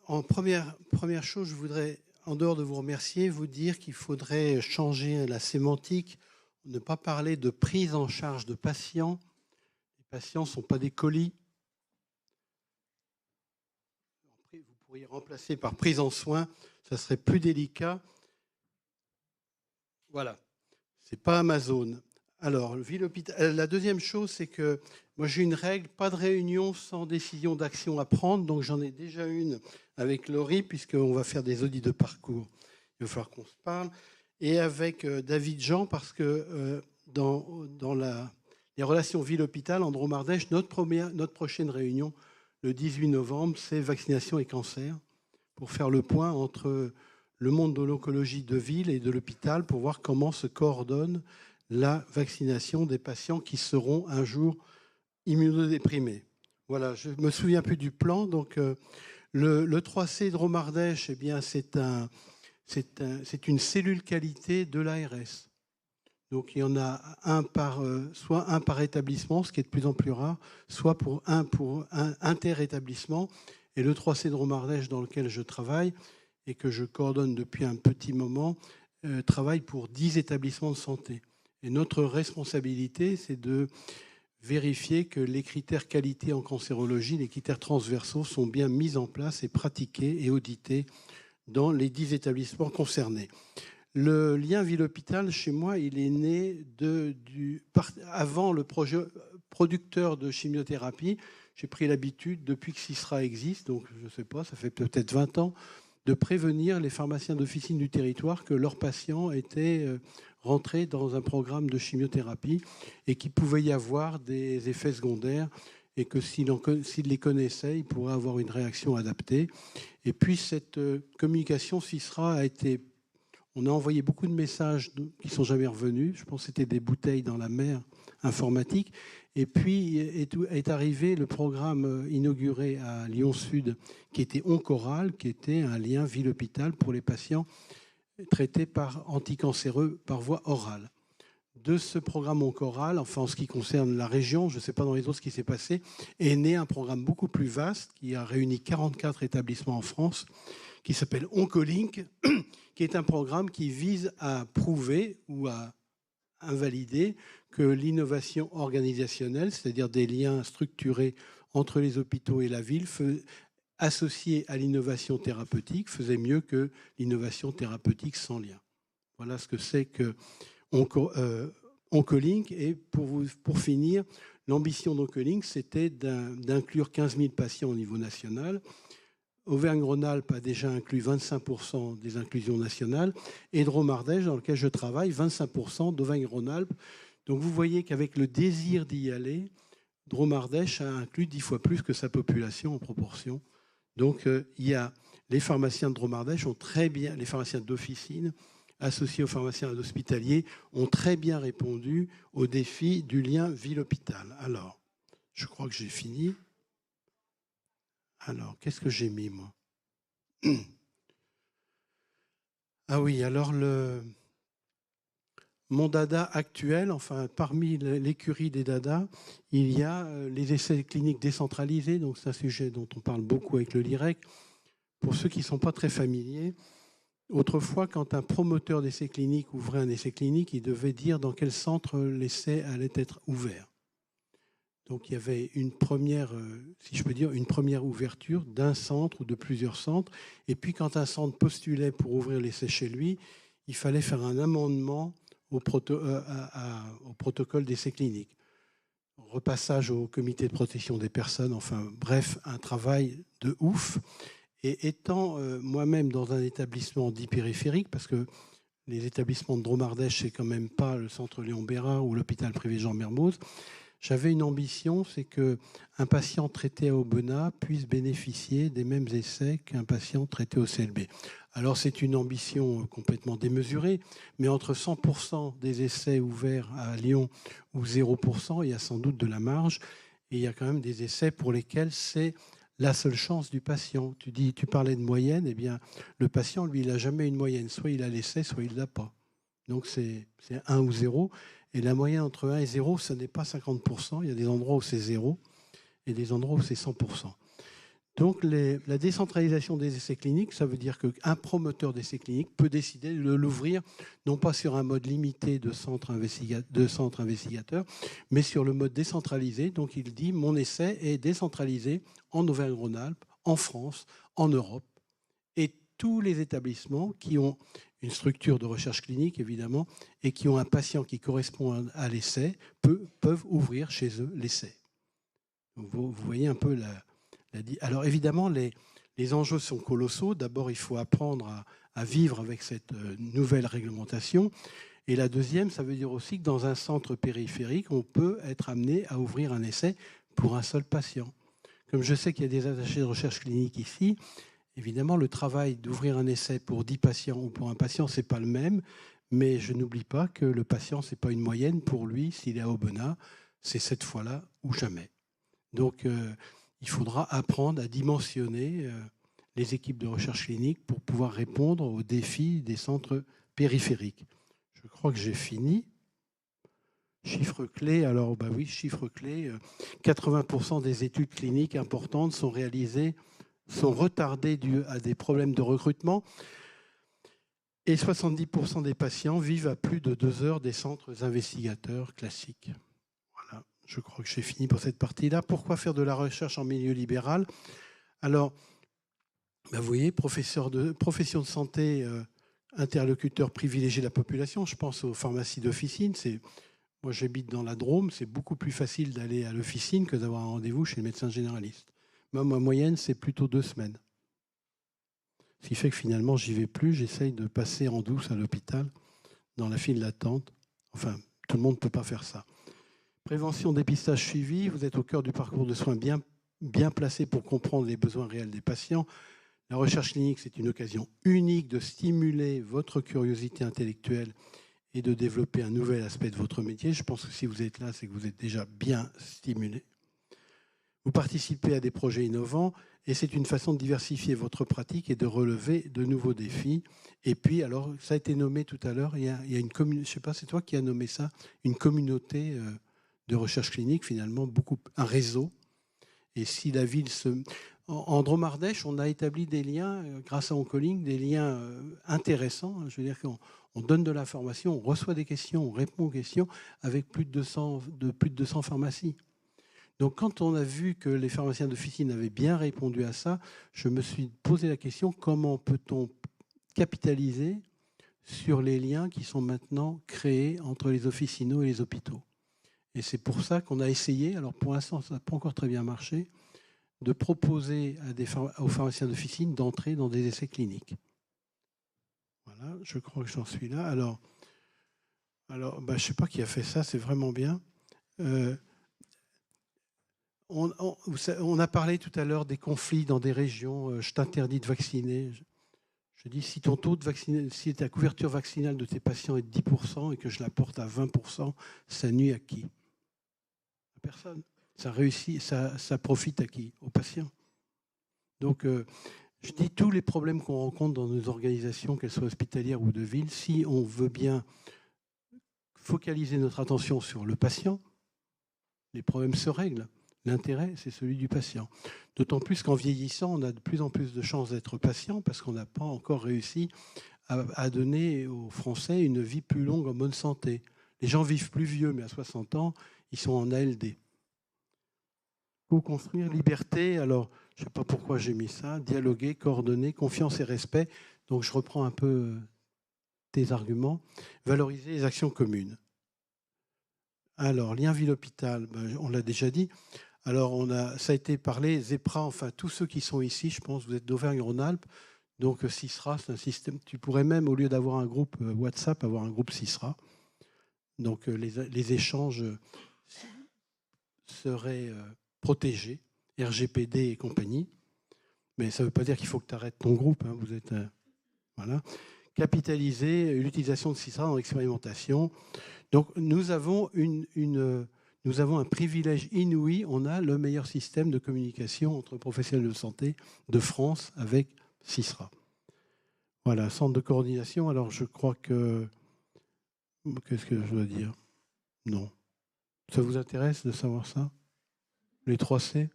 en première chose, je voudrais, en dehors de vous remercier, vous dire qu'il faudrait changer la sémantique, ne pas parler de prise en charge de patients. Les patients ne sont pas des colis. Vous pourriez remplacer par prise en soins, ça serait plus délicat. Voilà, c'est pas Amazon. Alors, la deuxième chose, c'est que moi j'ai une règle, pas de réunion sans décision d'action à prendre. Donc j'en ai déjà une avec Laurie, puisqu'on va faire des audits de parcours. Il va falloir qu'on se parle. et avec David Jean, parce que dans les relations ville-hôpital, en Drôme-Ardèche, notre prochaine réunion, le 18 novembre, c'est vaccination et cancer, pour faire le point entre le monde de l'oncologie de ville et de l'hôpital, pour voir comment se coordonne la vaccination des patients qui seront un jour immunodéprimés. Voilà, je me souviens plus du plan. Donc, le 3C Drôme-Ardèche, eh bien, c'est une cellule qualité de l'ARS. Donc, il y en a soit un par établissement, ce qui est de plus en plus rare, soit pour un inter-établissement. Et le 3C Drôme-Ardèche, dans lequel je travaille et que je coordonne depuis un petit moment, travaille pour 10 établissements de santé. Et notre responsabilité, c'est de vérifier que les critères qualité en cancérologie, les critères transversaux, sont bien mis en place et pratiqués et audités dans les 10 établissements concernés. Le lien ville-hôpital, chez moi, il est né avant le projet producteur de chimiothérapie. J'ai pris l'habitude, depuis que CISRA existe, donc je ne sais pas, ça fait peut-être 20 ans, de prévenir les pharmaciens d'officine du territoire que leurs patients étaient rentrés dans un programme de chimiothérapie et qu'il pouvait y avoir des effets secondaires et que s'ils les connaissaient, ils pourraient avoir une réaction adaptée. Et puis cette communication CISRA a été... On a envoyé beaucoup de messages qui ne sont jamais revenus. Je pense que c'était des bouteilles dans la mer informatique. Et puis est arrivé le programme inauguré à Lyon-Sud, qui était Oncoral, qui était un lien ville-hôpital pour les patients traités par anticancéreux par voie orale. De ce programme Oncoral, enfin en ce qui concerne la région, je ne sais pas dans les autres ce qui s'est passé, est né un programme beaucoup plus vaste qui a réuni 44 établissements en France, qui s'appelle Oncolink, qui est un programme qui vise à prouver ou à invalider que l'innovation organisationnelle, c'est-à-dire des liens structurés entre les hôpitaux et la ville, associés à l'innovation thérapeutique, faisait mieux que l'innovation thérapeutique sans lien. Voilà ce que c'est que Oncolink. Et pour finir, l'ambition d'Oncolink, c'était d'inclure 15 000 patients au niveau national. Auvergne-Rhône-Alpes a déjà inclus 25% des inclusions nationales, et Drôme-Ardèche, dans lequel je travaille, 25% d'Auvergne-Rhône-Alpes. Donc vous voyez qu'avec le désir d'y aller, Drôme-Ardèche a inclus 10 fois plus que sa population en proportion. Donc les pharmaciens de Drôme-Ardèche ont très bien, les pharmaciens d'officine associés aux pharmaciens hospitaliers ont très bien répondu au défi du lien ville-hôpital. Alors, je crois que j'ai fini. Alors, qu'est-ce que j'ai mis, moi? Ah oui, alors mon dada actuel, enfin parmi l'écurie des dadas, il y a les essais cliniques décentralisés, donc c'est un sujet dont on parle beaucoup avec le LIREC. Pour ceux qui ne sont pas très familiers, autrefois, quand un promoteur d'essais cliniques ouvrait un essai clinique, il devait dire dans quel centre l'essai allait être ouvert. Donc il y avait une première, si je peux dire, une première ouverture d'un centre ou de plusieurs centres. Et puis quand un centre postulait pour ouvrir l'essai chez lui, il fallait faire un amendement au protocole d'essai clinique. Repassage au comité de protection des personnes, enfin bref, un travail de ouf. Et étant moi-même dans un établissement dit périphérique, parce que les établissements de Drôme-Ardèche, c'est quand même pas le centre Léon Bérard ou l'hôpital privé Jean Mermoz, j'avais une ambition, c'est qu'un patient traité à Aubenas puisse bénéficier des mêmes essais qu'un patient traité au CLB. Alors c'est une ambition complètement démesurée, mais entre 100% des essais ouverts à Lyon ou 0%, il y a sans doute de la marge. Et il y a quand même des essais pour lesquels c'est la seule chance du patient. Tu parlais de moyenne, eh bien le patient, lui, il n'a jamais une moyenne. Soit il a l'essai, soit il ne l'a pas. Donc c'est 1 ou 0. Et la moyenne entre 1 et 0, ce n'est pas 50%. Il y a des endroits où c'est 0 et des endroits où c'est 100%. Donc la décentralisation des essais cliniques, ça veut dire qu'un promoteur d'essais cliniques peut décider de l'ouvrir, non pas sur un mode limité de centre investigateur, mais sur le mode décentralisé. Donc il dit, mon essai est décentralisé en Auvergne-Rhône-Alpes, en France, en Europe. Et tous les établissements qui ont une structure de recherche clinique, évidemment, et qui ont un patient qui correspond à l'essai, peuvent ouvrir chez eux l'essai. Vous voyez un peu la... Alors évidemment, Les enjeux sont colossaux. D'abord, il faut apprendre à vivre avec cette nouvelle réglementation. Et la deuxième, ça veut dire aussi que dans un centre périphérique, on peut être amené à ouvrir un essai pour un seul patient. Comme je sais qu'il y a des attachés de recherche clinique ici, évidemment, le travail d'ouvrir un essai pour 10 patients ou pour un patient, ce n'est pas le même. Mais je n'oublie pas que le patient, ce n'est pas une moyenne. Pour lui, s'il est à Aubenas, c'est cette fois-là ou jamais. Donc, il faudra apprendre à dimensionner les équipes de recherche clinique pour pouvoir répondre aux défis des centres périphériques. Je crois que j'ai fini. Chiffre clé, alors oui, chiffre clé, 80% des études cliniques importantes sont retardées dû à des problèmes de recrutement. Et 70% des patients vivent à plus de 2 heures des centres investigateurs classiques. Voilà, je crois que j'ai fini pour cette partie-là. Pourquoi faire de la recherche en milieu libéral? Alors, vous voyez, profession de santé, interlocuteur privilégié de la population, je pense aux pharmacies d'officine. Moi, j'habite dans la Drôme, c'est beaucoup plus facile d'aller à l'officine que d'avoir un rendez-vous chez le médecin généraliste. Même en moyenne, c'est plutôt 2 semaines. Ce qui fait que finalement, j'y vais plus. J'essaye de passer en douce à l'hôpital, dans la file d'attente. Enfin, tout le monde ne peut pas faire ça. Prévention, dépistage, suivi. Vous êtes au cœur du parcours de soins bien placé pour comprendre les besoins réels des patients. La recherche clinique, c'est une occasion unique de stimuler votre curiosité intellectuelle et de développer un nouvel aspect de votre métier. Je pense que si vous êtes là, c'est que vous êtes déjà bien stimulé. Vous participez à des projets innovants et c'est une façon de diversifier votre pratique et de relever de nouveaux défis. Et puis, alors, ça a été nommé tout à l'heure, il y a une communauté, je ne sais pas, c'est toi qui as nommé ça, une communauté de recherche clinique, finalement, un réseau. Et si la ville En Drôme-Ardèche, on a établi des liens, grâce à Oncoling, des liens intéressants. Je veux dire qu'on donne de l'information, on reçoit des questions, on répond aux questions avec plus de 200 pharmacies. Donc, quand on a vu que les pharmaciens d'officine avaient bien répondu à ça, je me suis posé la question, comment peut-on capitaliser sur les liens qui sont maintenant créés entre les officinaux et les hôpitaux? Et c'est pour ça qu'on a essayé, alors pour l'instant, ça n'a pas encore très bien marché, de proposer aux pharmaciens d'officine d'entrer dans des essais cliniques. Voilà, je crois que j'en suis là. Alors je ne sais pas qui a fait ça, c'est vraiment bien. On a parlé tout à l'heure des conflits dans des régions. Je t'interdis de vacciner. Je dis, si ton taux de si ta couverture vaccinale de tes patients est de 10% et que je la porte à 20%, ça nuit à qui? À personne. Ça réussit, ça profite à qui? Aux patients. Donc, je dis tous les problèmes qu'on rencontre dans nos organisations, qu'elles soient hospitalières ou de ville, si on veut bien focaliser notre attention sur le patient, les problèmes se règlent. L'intérêt, c'est celui du patient. D'autant plus qu'en vieillissant, on a de plus en plus de chances d'être patient parce qu'on n'a pas encore réussi à donner aux Français une vie plus longue en bonne santé. Les gens vivent plus vieux, mais à 60 ans, ils sont en ALD. Co-construire, liberté, alors je ne sais pas pourquoi j'ai mis ça, dialoguer, coordonner, confiance et respect. Donc je reprends un peu tes arguments. Valoriser les actions communes. Alors, lien ville-hôpital, on l'a déjà dit. Alors, ça a été parlé, ZEPRA, enfin tous ceux qui sont ici, je pense, vous êtes d'Auvergne-Rhône-Alpes, donc CISRA, c'est un système, tu pourrais même, au lieu d'avoir un groupe WhatsApp, avoir un groupe CISRA. Donc les échanges seraient protégés, RGPD et compagnie. Mais ça ne veut pas dire qu'il faut que tu arrêtes ton groupe, hein, vous êtes... voilà. Capitaliser l'utilisation de CISRA dans l'expérimentation. Donc nous avons un privilège inouï, on a le meilleur système de communication entre professionnels de santé de France avec CISRA. Voilà, centre de coordination, alors je crois que... Qu'est-ce que je dois dire? Non. Ça vous intéresse de savoir ça? Les 3C?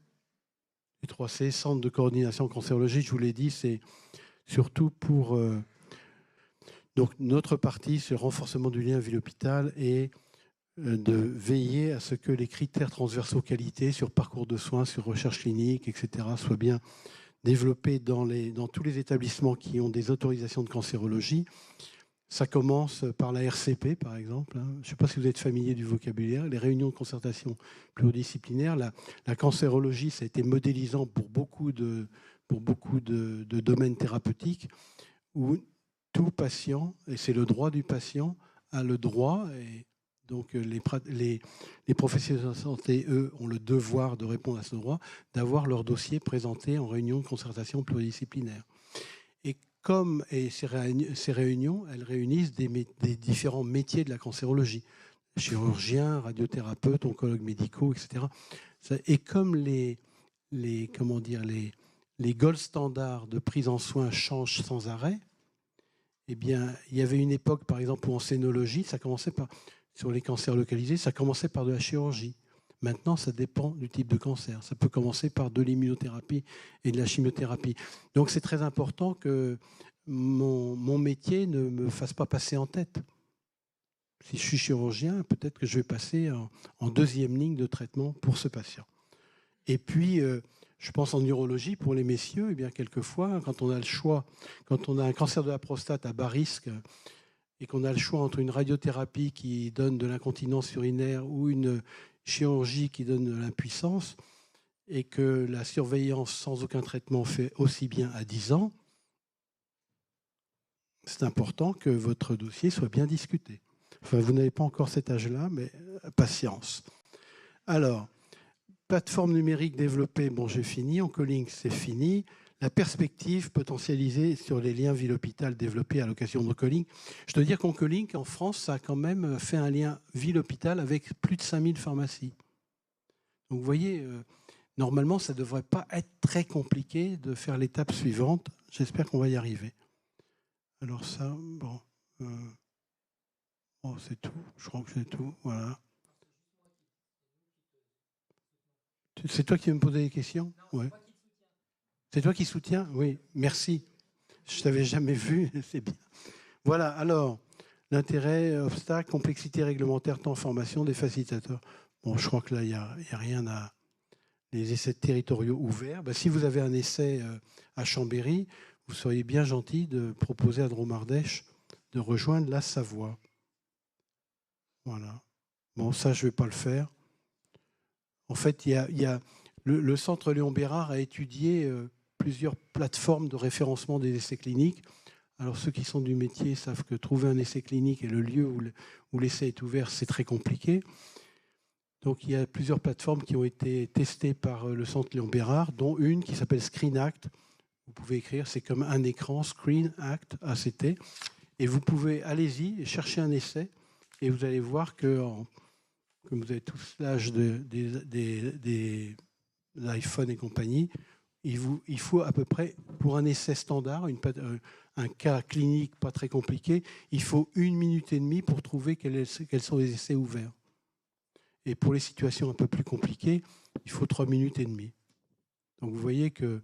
Les 3C, centre de coordination en cancérologie, je vous l'ai dit, c'est surtout pour... Donc notre partie, c'est le renforcement du lien ville-hôpital et de veiller à ce que les critères transversaux qualité sur parcours de soins, sur recherche clinique, etc., soient bien développés dans tous les établissements qui ont des autorisations de cancérologie. Ça commence par la RCP, par exemple. Je ne sais pas si vous êtes familier du vocabulaire. Les réunions de concertation pluridisciplinaires. La cancérologie, ça a été modélisant pour beaucoup de pour beaucoup de domaines thérapeutiques, où tout patient, et c'est le droit du patient, a le droit, et donc les professionnels de santé, eux, ont le devoir de répondre à ce droit, d'avoir leur dossier présenté en réunion de concertation pluridisciplinaire. Et ces réunions, elles réunissent des différents métiers de la cancérologie, chirurgiens, radiothérapeutes, oncologues médicaux, etc. Et comme les gold standards de prise en soin changent sans arrêt, eh bien, il y avait une époque, par exemple, où en scénologie, sur les cancers localisés, ça commençait par de la chirurgie. Maintenant, ça dépend du type de cancer. Ça peut commencer par de l'immunothérapie et de la chimiothérapie. Donc, c'est très important que mon métier ne me fasse pas passer en tête. Si je suis chirurgien, peut-être que je vais passer en deuxième ligne de traitement pour ce patient. Et puis, je pense en urologie, pour les messieurs, eh bien, quelquefois, quand on a le choix, quand on a un cancer de la prostate à bas risque et qu'on a le choix entre une radiothérapie qui donne de l'incontinence urinaire ou une chirurgie qui donne de l'impuissance, et que la surveillance sans aucun traitement fait aussi bien à 10 ans, c'est important que votre dossier soit bien discuté. Enfin, vous n'avez pas encore cet âge-là, mais patience. Alors, plateforme numérique développée, bon, j'ai fini. Oncolink, c'est fini. La perspective potentialisée sur les liens ville-hôpital développés à l'occasion d'Oncolink. Je dois dire qu'Oncolink, en France, ça a quand même fait un lien ville-hôpital avec plus de 5000 pharmacies. Donc, vous voyez, normalement, ça ne devrait pas être très compliqué de faire l'étape suivante. J'espère qu'on va y arriver. Alors ça, bon, c'est tout. Je crois que c'est tout. Voilà. C'est toi qui veux me poser des questions? Ouais. C'est toi qui soutiens? Oui, merci. Je ne t'avais jamais vu, c'est bien. Voilà, alors, l'intérêt, obstacle, complexité réglementaire, temps, formation des facilitateurs. Bon, je crois que là, il n'y a rien à... Les essais territoriaux ouverts. Ben, si vous avez un essai à Chambéry, vous seriez bien gentil de proposer à Dromardèche de rejoindre la Savoie. Voilà. Bon, ça, je ne vais pas le faire. En fait, le Centre Léon Bérard a étudié plusieurs plateformes de référencement des essais cliniques. Alors, ceux qui sont du métier savent que trouver un essai clinique et le lieu où l'essai est ouvert, c'est très compliqué. Donc, il y a plusieurs plateformes qui ont été testées par le Centre Léon Bérard, dont une qui s'appelle Screen Act. Vous pouvez écrire, c'est comme un écran, Screen Act, ACT. Et vous pouvez, allez-y, chercher un essai, et vous allez voir que... comme vous avez tous l'âge des iPhone et compagnie, il faut à peu près, pour un essai standard, un cas clinique pas très compliqué, il faut 1 minute et demie pour trouver quels sont les essais ouverts. Et pour les situations un peu plus compliquées, il faut 3 minutes et demie. Donc vous voyez que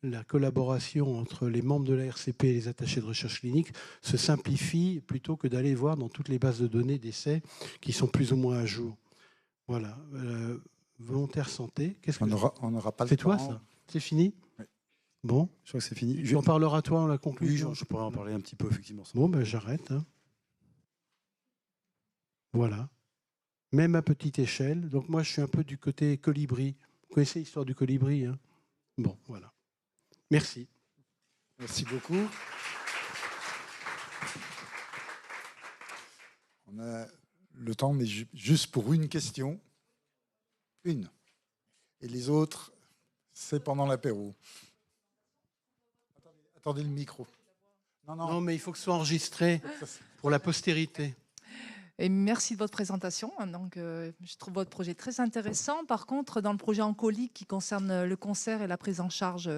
la collaboration entre les membres de la RCP et les attachés de recherche clinique se simplifie plutôt que d'aller voir dans toutes les bases de données d'essais qui sont plus ou moins à jour. Voilà. Volontaire santé. Qu'est-ce que on n'aura pas le temps. C'est toi, ça? C'est fini? Oui. Bon. Je crois que c'est fini. Tu en parleras, toi, en la conclusion? Oui, je pourrais en parler un petit peu, effectivement. Bon, ben j'arrête. Hein. Voilà. Même à petite échelle. Donc moi, je suis un peu du côté colibri. Vous connaissez l'histoire du colibri, hein? Bon, voilà. Merci. Merci beaucoup. On a le temps, mais juste pour une question. Une. Et les autres, c'est pendant l'apéro. Attendez le micro. Non, mais il faut que ce soit enregistré pour la postérité. Et merci de votre présentation. Donc, je trouve votre projet très intéressant. Par contre, dans le projet Oncolink qui concerne le cancer et la prise en charge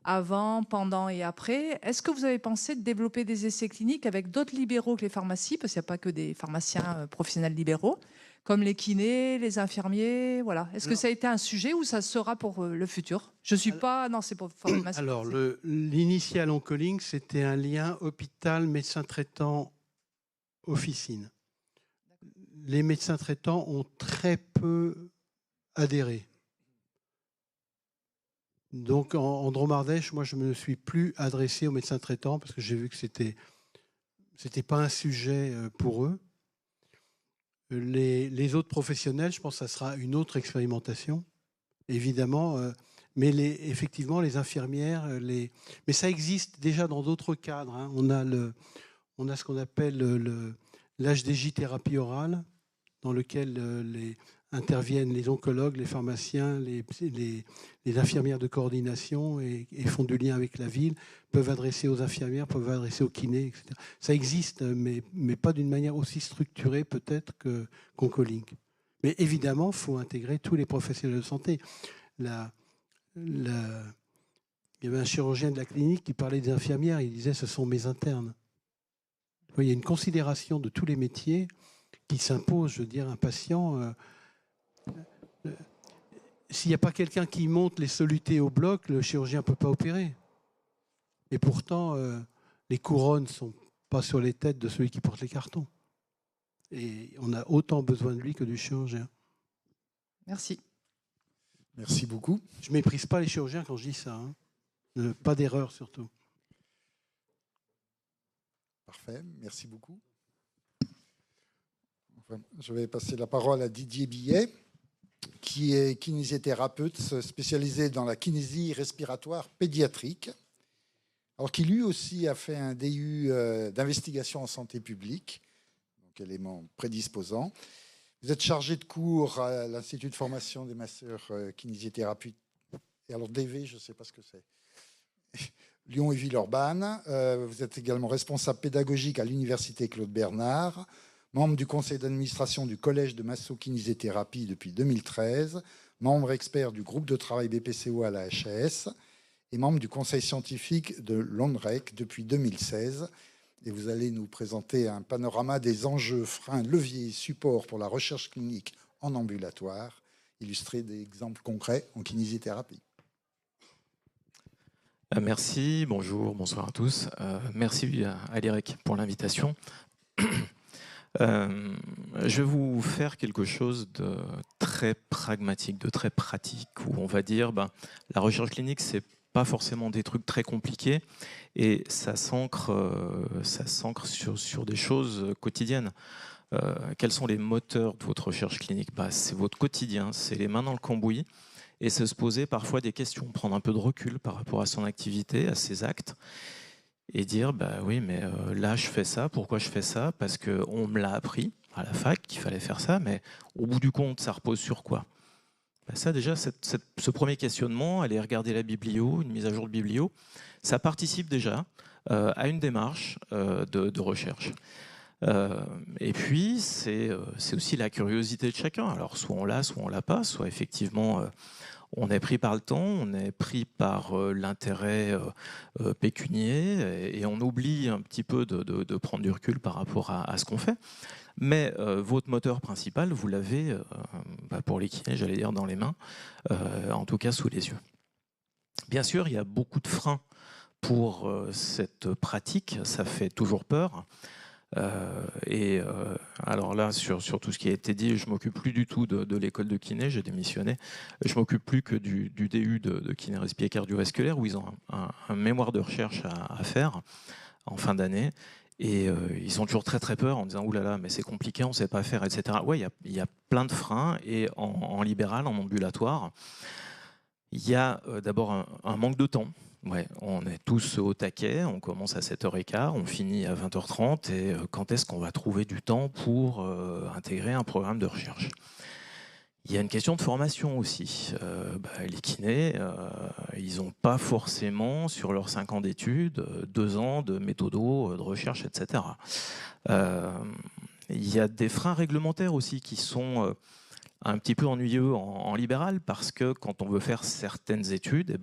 avant, pendant et après, est-ce que vous avez pensé de développer des essais cliniques avec d'autres libéraux que les pharmacies, parce qu'il n'y a pas que des pharmaciens professionnels libéraux, comme les kinés, les infirmiers, voilà. Est-ce que ça a été un sujet ou ça sera pour le futur? Je suis pas... Non, c'est pour pharmacie. Alors, l'initial Oncolink, c'était un lien hôpital, médecin traitant, officine. Les médecins traitants ont très peu adhéré. Donc, en Dromardèche, moi, je ne me suis plus adressé aux médecins traitants parce que j'ai vu que c'était pas un sujet pour eux. Les autres professionnels, je pense que ça sera une autre expérimentation. Évidemment, Mais effectivement, les infirmières, mais ça existe déjà dans d'autres cadres. Hein. On a ce qu'on appelle l'HDJ-thérapie orale, dans lequel interviennent les oncologues, les pharmaciens, les infirmières de coordination et font du lien avec la ville, peuvent adresser aux infirmières, peuvent adresser aux kinés, etc. Ça existe, mais pas d'une manière aussi structurée peut-être qu'Oncolink. Mais évidemment, il faut intégrer tous les professionnels de santé. Il y avait un chirurgien de la clinique qui parlait des infirmières, il disait « ce sont mes internes ». Il y a une considération de tous les métiers qui s'impose, je veux dire, un patient. S'il n'y a pas quelqu'un qui monte les solutés au bloc, le chirurgien ne peut pas opérer. Et pourtant, les couronnes ne sont pas sur les têtes de celui qui porte les cartons. Et on a autant besoin de lui que du chirurgien. Merci. Merci beaucoup. Je ne méprise pas les chirurgiens quand je dis ça. Hein. Pas d'erreur surtout. Parfait, merci beaucoup. Je vais passer la parole à Didier Billet, qui est kinésithérapeute spécialisé dans la kinésie respiratoire pédiatrique, alors qui lui aussi a fait un DU d'investigation en santé publique, donc élément prédisposant. Vous êtes chargé de cours à l'Institut de formation des masseurs kinésithérapeutes, et alors DV, je ne sais pas ce que c'est. Lyon et Villeurbanne. Vous êtes également responsable pédagogique à l'Université Claude Bernard, membre du conseil d'administration du Collège de masso-kinésithérapie depuis 2013, membre expert du groupe de travail BPCO à la HAS et membre du conseil scientifique de l'ONREC depuis 2016. Et vous allez nous présenter un panorama des enjeux, freins, leviers, supports pour la recherche clinique en ambulatoire, illustré d'exemples concrets en kinésithérapie. Merci, bonjour, bonsoir à tous. Merci à l'IREC pour l'invitation. Je vais vous faire quelque chose de très pragmatique, de très pratique, où on va dire la recherche clinique, c'est pas forcément des trucs très compliqués et ça s'ancre sur des choses quotidiennes. Quels sont les moteurs de votre recherche clinique? C'est votre quotidien, c'est les mains dans le cambouis. Et c'est se poser parfois des questions, prendre un peu de recul par rapport à son activité, à ses actes, et dire oui, mais là je fais ça, pourquoi je fais ça? Parce qu'on me l'a appris à la fac qu'il fallait faire ça, mais au bout du compte, ça repose sur quoi? Ça déjà, ce premier questionnement, aller regarder la biblio, une mise à jour de biblio, ça participe déjà à une démarche de recherche. Et puis, c'est aussi la curiosité de chacun. Alors, soit on l'a, soit on l'a pas, soit effectivement, on est pris par le temps, on est pris par l'intérêt pécunier et on oublie un petit peu de prendre du recul par rapport à ce qu'on fait. Mais votre moteur principal, vous l'avez, pour les kinés, j'allais dire, dans les mains, en tout cas sous les yeux. Bien sûr, il y a beaucoup de freins pour cette pratique, ça fait toujours peur. Alors là, sur tout ce qui a été dit, je ne m'occupe plus du tout de l'école de kiné, j'ai démissionné. Je ne m'occupe plus que du DU de kiné respier cardiovasculaire, où ils ont un mémoire de recherche à faire en fin d'année. Et ils ont toujours très très peur en disant « Ouh là là, mais c'est compliqué, on ne sait pas faire, etc. » Oui, il y a plein de freins. Et en libéral, en ambulatoire, il y a d'abord un manque de temps. Ouais, on est tous au taquet, on commence à 7h15, on finit à 20h30. Et quand est-ce qu'on va trouver du temps pour intégrer un programme de recherche? Il y a une question de formation aussi. Les kinés, ils n'ont pas forcément, sur leurs 5 ans d'études, 2 ans de méthodo, de recherche, etc. Il y a des freins réglementaires aussi qui sont un petit peu ennuyeux en libéral, parce que quand on veut faire certaines études,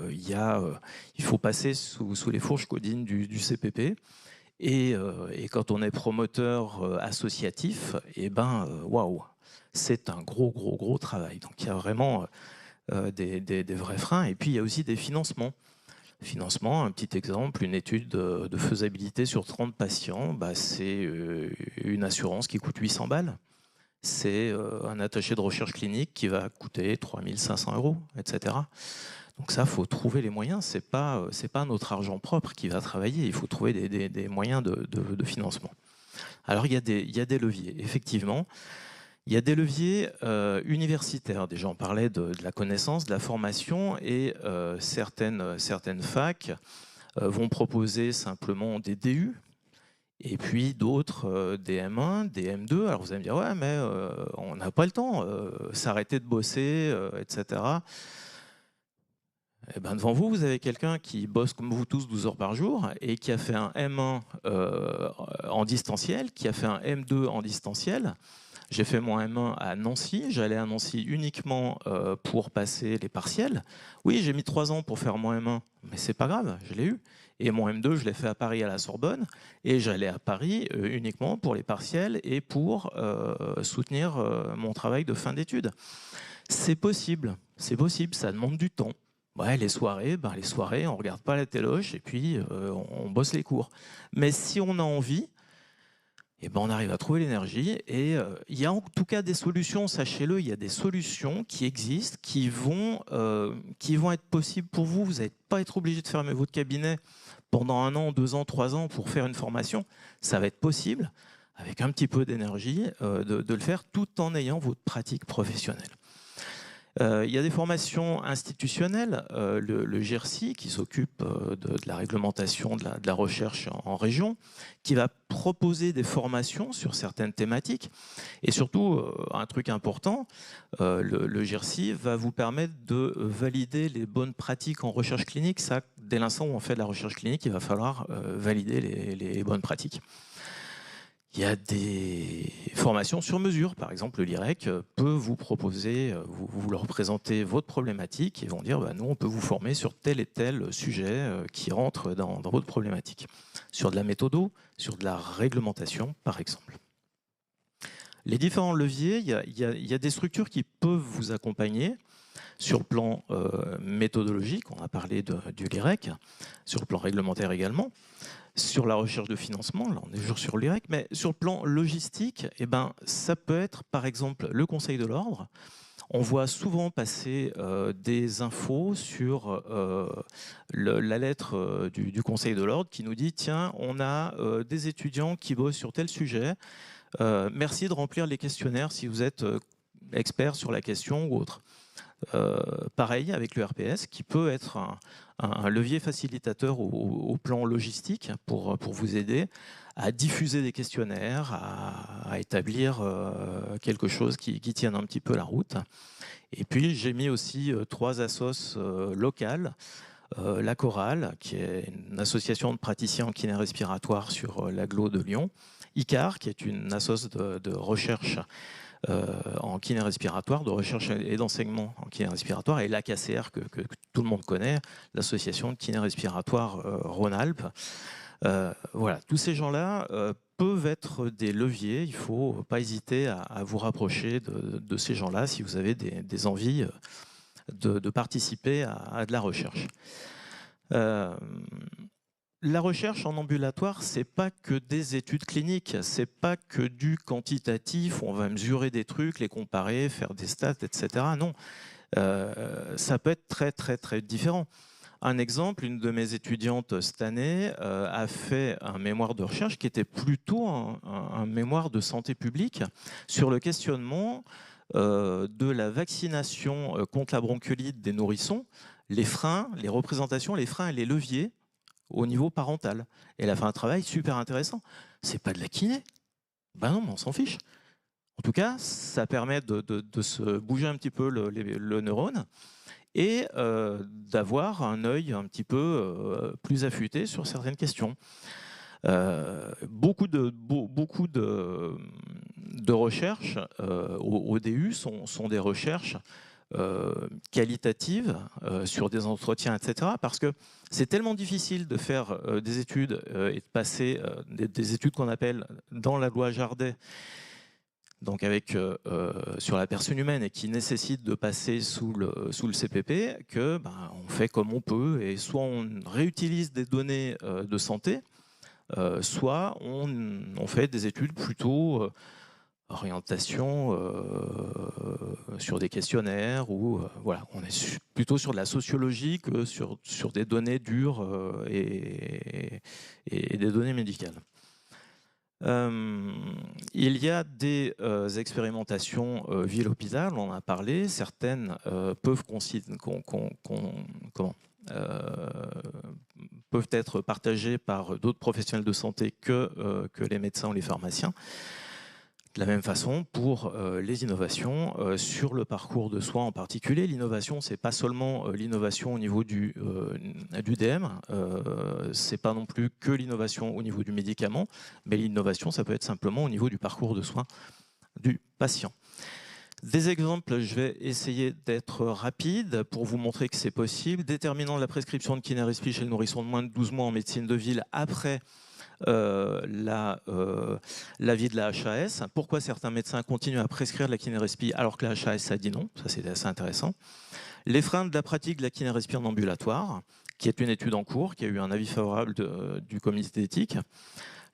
il faut passer sous les fourches codines du CPP. Et quand on est promoteur associatif, waouh, c'est un gros travail. Donc il y a vraiment des vrais freins. Et puis il y a aussi des financements. Financement, un petit exemple, une étude de faisabilité sur 30 patients, c'est une assurance qui coûte 800 balles. C'est un attaché de recherche clinique qui va coûter 3 500 €, etc. Donc ça, il faut trouver les moyens. C'est pas notre argent propre qui va travailler. Il faut trouver des moyens de financement. Alors, il y a des leviers. Effectivement, Il y a des leviers universitaires. Déjà, on parlait de la connaissance, de la formation, et certaines facs vont proposer simplement des DU, et puis d'autres des M1, des M2. Alors vous allez me dire, ouais, mais on n'a pas le temps, s'arrêter de bosser, etc. Eh ben, devant vous, vous avez quelqu'un qui bosse comme vous tous 12 heures par jour et qui a fait un M1 en distanciel, qui a fait un M2 en distanciel. J'ai fait mon M1 à Nancy. J'allais à Nancy uniquement pour passer les partiels. Oui, j'ai mis 3 ans pour faire mon M1, mais c'est pas grave, je l'ai eu. Et mon M2, je l'ai fait à Paris, à la Sorbonne. Et j'allais à Paris uniquement pour les partiels et pour soutenir mon travail de fin d'études. C'est possible, ça demande du temps. Ouais, les soirées, on ne regarde pas la téloche et puis on bosse les cours. Mais si on a envie, eh ben on arrive à trouver l'énergie. Et il y a en tout cas des solutions, sachez-le, il y a des solutions qui existent, qui vont être possibles pour vous. Vous n'allez pas être obligé de fermer votre cabinet pendant 1 an, 2 ans, 3 ans pour faire une formation. Ça va être possible, avec un petit peu d'énergie, de le faire tout en ayant votre pratique professionnelle. Il y a des formations institutionnelles, le GIRSI qui s'occupe de la réglementation de la recherche en région, qui va proposer des formations sur certaines thématiques. Et surtout, un truc important, le GIRSI va vous permettre de valider les bonnes pratiques en recherche clinique. Ça, dès l'instant où on fait de la recherche clinique, il va falloir valider les bonnes pratiques. Il y a des formations sur mesure. Par exemple, l'IREC peut vous proposer, vous leur présenter votre problématique et vont dire nous, on peut vous former sur tel et tel sujet qui rentre dans votre problématique. Sur de la méthodo, sur de la réglementation, par exemple. Les différents leviers, il y a des structures qui peuvent vous accompagner sur le plan méthodologique. On a parlé du LIREC, sur le plan réglementaire également. Sur la recherche de financement, là on est toujours sur l'IREC, mais sur le plan logistique, eh ben, ça peut être par exemple le Conseil de l'Ordre. On voit souvent passer des infos sur la lettre du Conseil de l'Ordre qui nous dit « Tiens, on a des étudiants qui bossent sur tel sujet, merci de remplir les questionnaires si vous êtes expert sur la question ou autre ». Pareil avec le RPS qui peut être un levier facilitateur au plan logistique pour vous aider à diffuser des questionnaires, à établir quelque chose qui tienne un petit peu la route. Et puis j'ai mis aussi 3 assos locales. La Chorale, qui est une association de praticiens en kiné respiratoire sur l'agglo de Lyon. ICAR, qui est une assoce de recherche en kiné respiratoire, de recherche et d'enseignement en kiné respiratoire, et l'AKCR que tout le monde connaît, l'association de kiné respiratoire Rhône-Alpes. Voilà, tous ces gens-là peuvent être des leviers. Il ne faut pas hésiter à vous rapprocher de ces gens-là si vous avez des envies de participer à de la recherche. La recherche en ambulatoire, c'est pas que des études cliniques, c'est pas que du quantitatif, où on va mesurer des trucs, les comparer, faire des stats, etc. Non, ça peut être très très très différent. Un exemple, une de mes étudiantes cette année a fait un mémoire de recherche qui était plutôt un mémoire de santé publique sur le questionnement de la vaccination contre la bronchiolite des nourrissons, les freins, les représentations, les freins et les leviers au niveau parental. Et elle a fait un travail super intéressant. C'est pas de la kiné. Ben non, mais on s'en fiche. En tout cas, ça permet de se bouger un petit peu le neurone et d'avoir un œil un petit peu plus affûté sur certaines questions. Beaucoup de recherches au DU sont des recherches qualitatives sur des entretiens, etc. Parce que c'est tellement difficile de faire des études et de passer des études qu'on appelle dans la loi Jardet, donc avec sur la personne humaine et qui nécessite de passer sous le CPP, que on fait comme on peut et soit on réutilise des données de santé, soit on fait des études plutôt orientation sur des questionnaires ou voilà, on est plutôt sur de la sociologie que sur des données dures et des données médicales. Il y a des expérimentations ville-hôpital, on en a parlé. Certaines peuvent être partagées par d'autres professionnels de santé que les médecins ou les pharmaciens. De la même façon, pour les innovations sur le parcours de soins en particulier, l'innovation, ce n'est pas seulement l'innovation au niveau du DM, ce n'est pas non plus que l'innovation au niveau du médicament, mais l'innovation, ça peut être simplement au niveau du parcours de soins du patient. Des exemples, je vais essayer d'être rapide pour vous montrer que c'est possible. Déterminant la prescription de Kinérespi chez le nourrisson de moins de 12 mois en médecine de ville après l'avis de la HAS. Pourquoi certains médecins continuent à prescrire de la Kinérespi alors que la HAS a dit non? Ça, c'est assez intéressant. Les freins de la pratique de la Kinérespi en ambulatoire, qui est une étude en cours, qui a eu un avis favorable du comité d'éthique.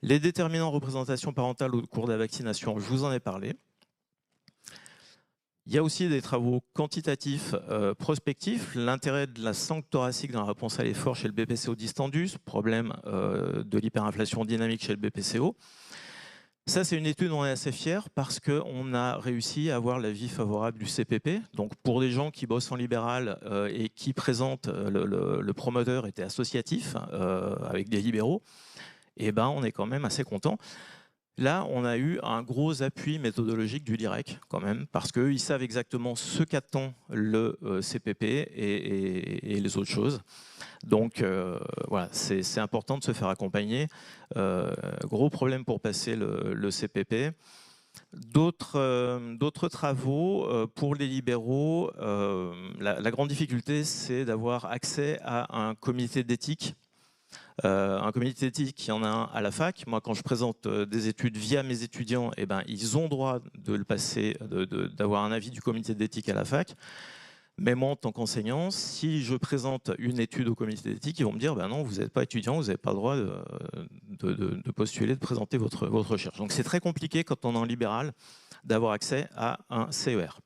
Les déterminants représentation parentale au cours de la vaccination, je vous en ai parlé. Il y a aussi des travaux quantitatifs prospectifs. L'intérêt de la sangle thoracique dans la réponse à l'effort chez le BPCO distendus, problème de l'hyperinflation dynamique chez le BPCO. Ça, c'est une étude dont on est assez fier parce qu'on a réussi à avoir l'avis favorable du CPP. Donc, pour des gens qui bossent en libéral et qui présentent, le promoteur était associatif avec des libéraux, et ben, on est quand même assez content. Là, on a eu un gros appui méthodologique du LIREC, quand même, parce qu'ils savent exactement ce qu'attend le CPP et les autres choses. Donc, voilà, c'est important de se faire accompagner. Gros problème pour passer le CPP. D'autres travaux pour les libéraux, la grande difficulté, c'est d'avoir accès à un comité d'éthique. Un comité d'éthique, il y en a un à la fac. Moi, quand je présente des études via mes étudiants, eh ben, ils ont droit de le passer, d'avoir un avis du comité d'éthique à la fac. Mais moi, en tant qu'enseignant, si je présente une étude au comité d'éthique, ils vont me dire ben non, vous n'êtes pas étudiant, vous n'avez pas le droit de postuler, de présenter votre recherche. Donc c'est très compliqué quand on est en libéral d'avoir accès à un CER.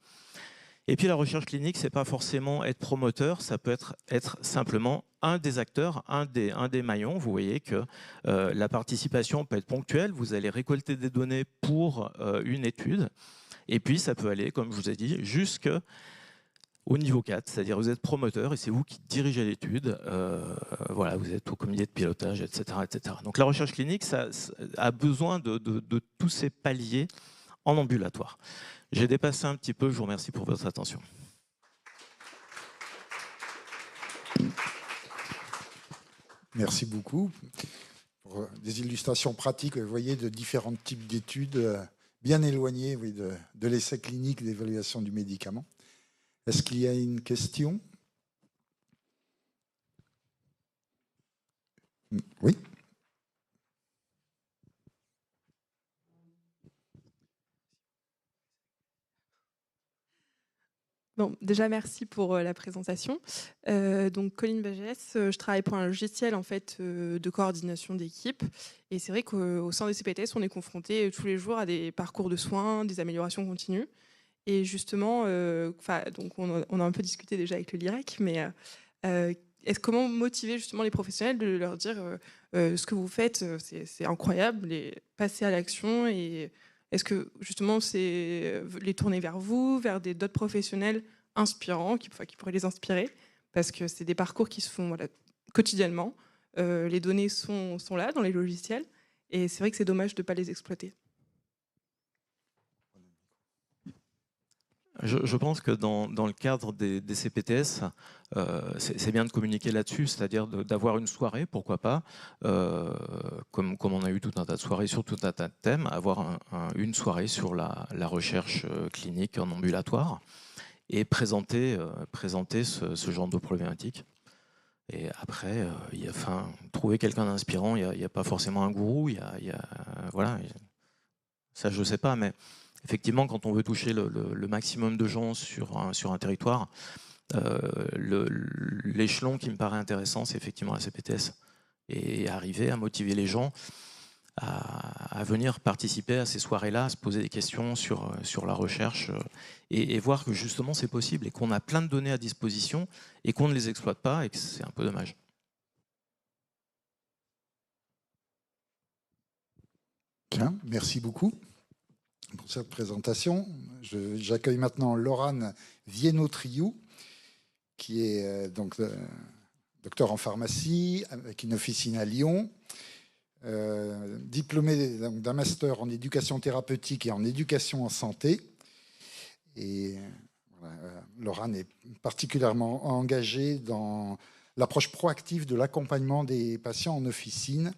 Et puis la recherche clinique, ce n'est pas forcément être promoteur, ça peut être simplement un des acteurs, un des maillons. Vous voyez que la participation peut être ponctuelle, vous allez récolter des données pour une étude, et puis ça peut aller, comme je vous ai dit, jusqu'au niveau 4, c'est-à-dire vous êtes promoteur et c'est vous qui dirigez l'étude, voilà, vous êtes au comité de pilotage, etc., etc. Donc la recherche clinique, ça a besoin de tous ces paliers en ambulatoire. J'ai dépassé un petit peu, je vous remercie pour votre attention. Merci beaucoup pour des illustrations pratiques, vous voyez, de différents types d'études bien éloignées, oui, de l'essai clinique d'évaluation du médicament. Est-ce qu'il y a une question? Oui. Bon, déjà, merci pour la présentation. Donc, Colline Bagès, je travaille pour un logiciel en fait, de coordination d'équipe. Et c'est vrai qu'au sein des CPTS, on est confronté tous les jours à des parcours de soins, des améliorations continues. Et justement, donc on a un peu discuté déjà avec le LIREC, mais comment motiver justement les professionnels de leur dire ce que vous faites, c'est incroyable, passer à l'action et est-ce que justement c'est les tourner vers vous, vers d'autres professionnels inspirants qui pourraient les inspirer, parce que c'est des parcours qui se font quotidiennement. Les données sont là dans les logiciels et c'est vrai que c'est dommage de ne pas les exploiter. Je pense que dans le cadre des CPTS, c'est bien de communiquer là-dessus, c'est-à-dire d'avoir une soirée, pourquoi pas, comme on a eu tout un tas de soirées sur tout un tas de thèmes, avoir une soirée sur la recherche clinique en ambulatoire et présenter ce genre de problématiques. Et après, trouver quelqu'un d'inspirant, il n'y a pas forcément un gourou, voilà, ça je ne sais pas, mais effectivement, quand on veut toucher le maximum de gens sur un territoire, l'échelon qui me paraît intéressant, c'est effectivement la CPTS. Et arriver à motiver les gens à venir participer à ces soirées-là, à se poser des questions sur la recherche et voir que justement c'est possible et qu'on a plein de données à disposition et qu'on ne les exploite pas et que c'est un peu dommage. Bien, merci beaucoup pour cette présentation. J'accueille maintenant Laurane Viennot-Triou, qui est docteur en pharmacie avec une officine à Lyon, diplômée d'un master en éducation thérapeutique et en éducation en santé. Et Laurane est particulièrement engagée dans l'approche proactive de l'accompagnement des patients en officine,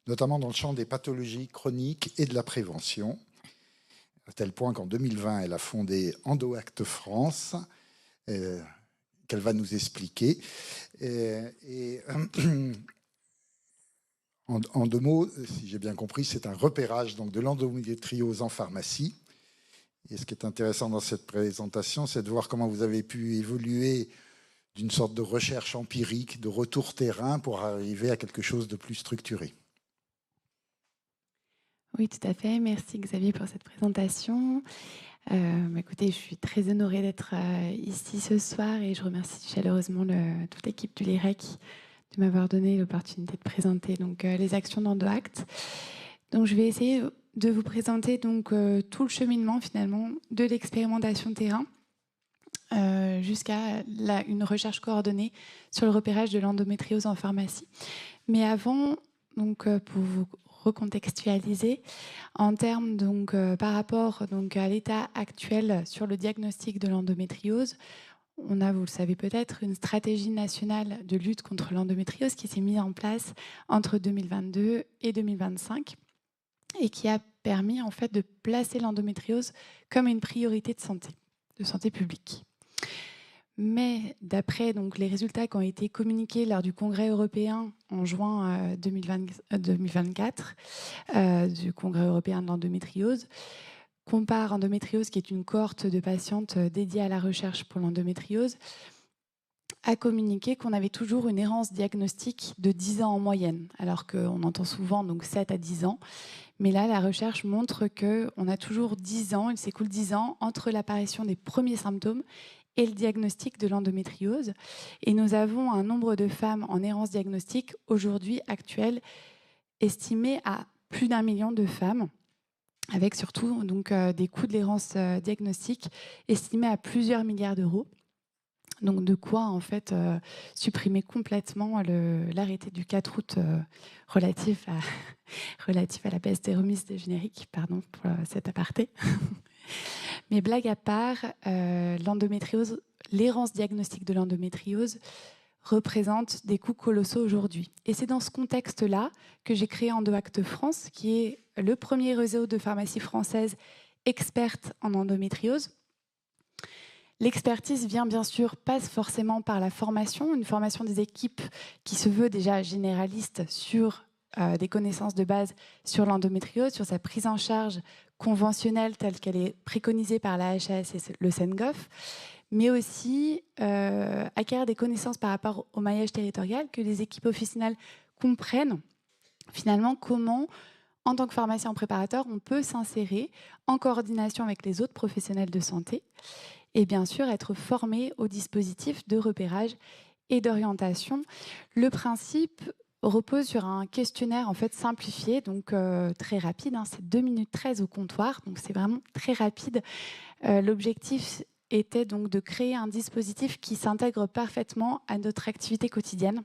notamment dans le champ des pathologies chroniques et de la prévention, à tel point qu'en 2020, elle a fondé EndoAct France, qu'elle va nous expliquer. En 2 mots, si j'ai bien compris, c'est un repérage donc, de l'endométriose en pharmacie. Et ce qui est intéressant dans cette présentation, c'est de voir comment vous avez pu évoluer d'une sorte de recherche empirique, de retour terrain, pour arriver à quelque chose de plus structuré. Oui, tout à fait. Merci Xavier pour cette présentation. Écoutez, je suis très honorée d'être ici ce soir et je remercie chaleureusement toute l'équipe du LIREC de m'avoir donné l'opportunité de présenter les actions d'EndoAct. Donc, je vais essayer de vous présenter tout le cheminement finalement de l'expérimentation terrain jusqu'à une recherche coordonnée sur le repérage de l'endométriose en pharmacie. Mais avant, pour vous recontextualiser, en termes par rapport à l'état actuel sur le diagnostic de l'endométriose, on a, vous le savez peut-être, une stratégie nationale de lutte contre l'endométriose qui s'est mise en place entre 2022 et 2025 et qui a permis en fait de placer l'endométriose comme une priorité de santé publique. Mais d'après les résultats qui ont été communiqués lors du Congrès européen en juin 2024, du Congrès européen de l'endométriose, Compare Endométriose, qui est une cohorte de patientes dédiée à la recherche pour l'endométriose, a communiqué qu'on avait toujours une errance diagnostique de 10 ans en moyenne, alors qu'on entend souvent 7 à 10 ans. Mais là, la recherche montre qu'on a toujours 10 ans, il s'écoule 10 ans entre l'apparition des premiers symptômes et le diagnostic de l'endométriose. Et nous avons un nombre de femmes en errance diagnostique, aujourd'hui actuel, estimé à plus d'1 million de femmes, avec surtout des coûts de l'errance diagnostique estimés à plusieurs milliards d'euros. Donc de quoi en fait supprimer complètement l'arrêté du 4 août relatif à la baisse des remises des génériques, pardon pour cet aparté. Mais blague à part, l'endométriose, l'errance diagnostique de l'endométriose représente des coûts colossaux aujourd'hui. Et c'est dans ce contexte-là que j'ai créé EndoAct France, qui est le premier réseau de pharmacies françaises expertes en endométriose. L'expertise vient bien sûr, passe forcément par la formation, une formation des équipes qui se veut déjà généraliste sur des connaissances de base sur l'endométriose, sur sa prise en charge conventionnelle telle qu'elle est préconisée par la HAS et le SENGOF, mais aussi acquérir des connaissances par rapport au maillage territorial, que les équipes officinales comprennent finalement comment, en tant que pharmacien préparateur, on peut s'insérer en coordination avec les autres professionnels de santé et bien sûr être formé au dispositif de repérage et d'orientation. Le principe repose sur un questionnaire en fait simplifié, donc très rapide, c'est 2 minutes 13 au comptoir, donc c'est vraiment très rapide. L'objectif était donc de créer un dispositif qui s'intègre parfaitement à notre activité quotidienne,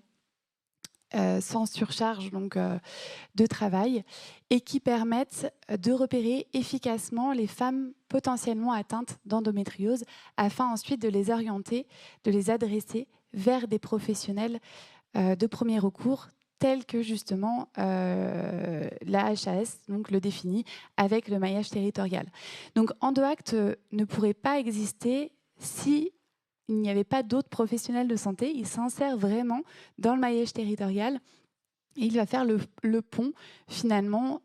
sans surcharge de travail, et qui permettent de repérer efficacement les femmes potentiellement atteintes d'endométriose afin ensuite de les orienter, de les adresser vers des professionnels de premier recours tels que justement la HAS le définit avec le maillage territorial. Donc EndoAct ne pourrait pas exister si il n'y avait pas d'autres professionnels de santé. Il s'insère vraiment dans le maillage territorial et il va faire le pont finalement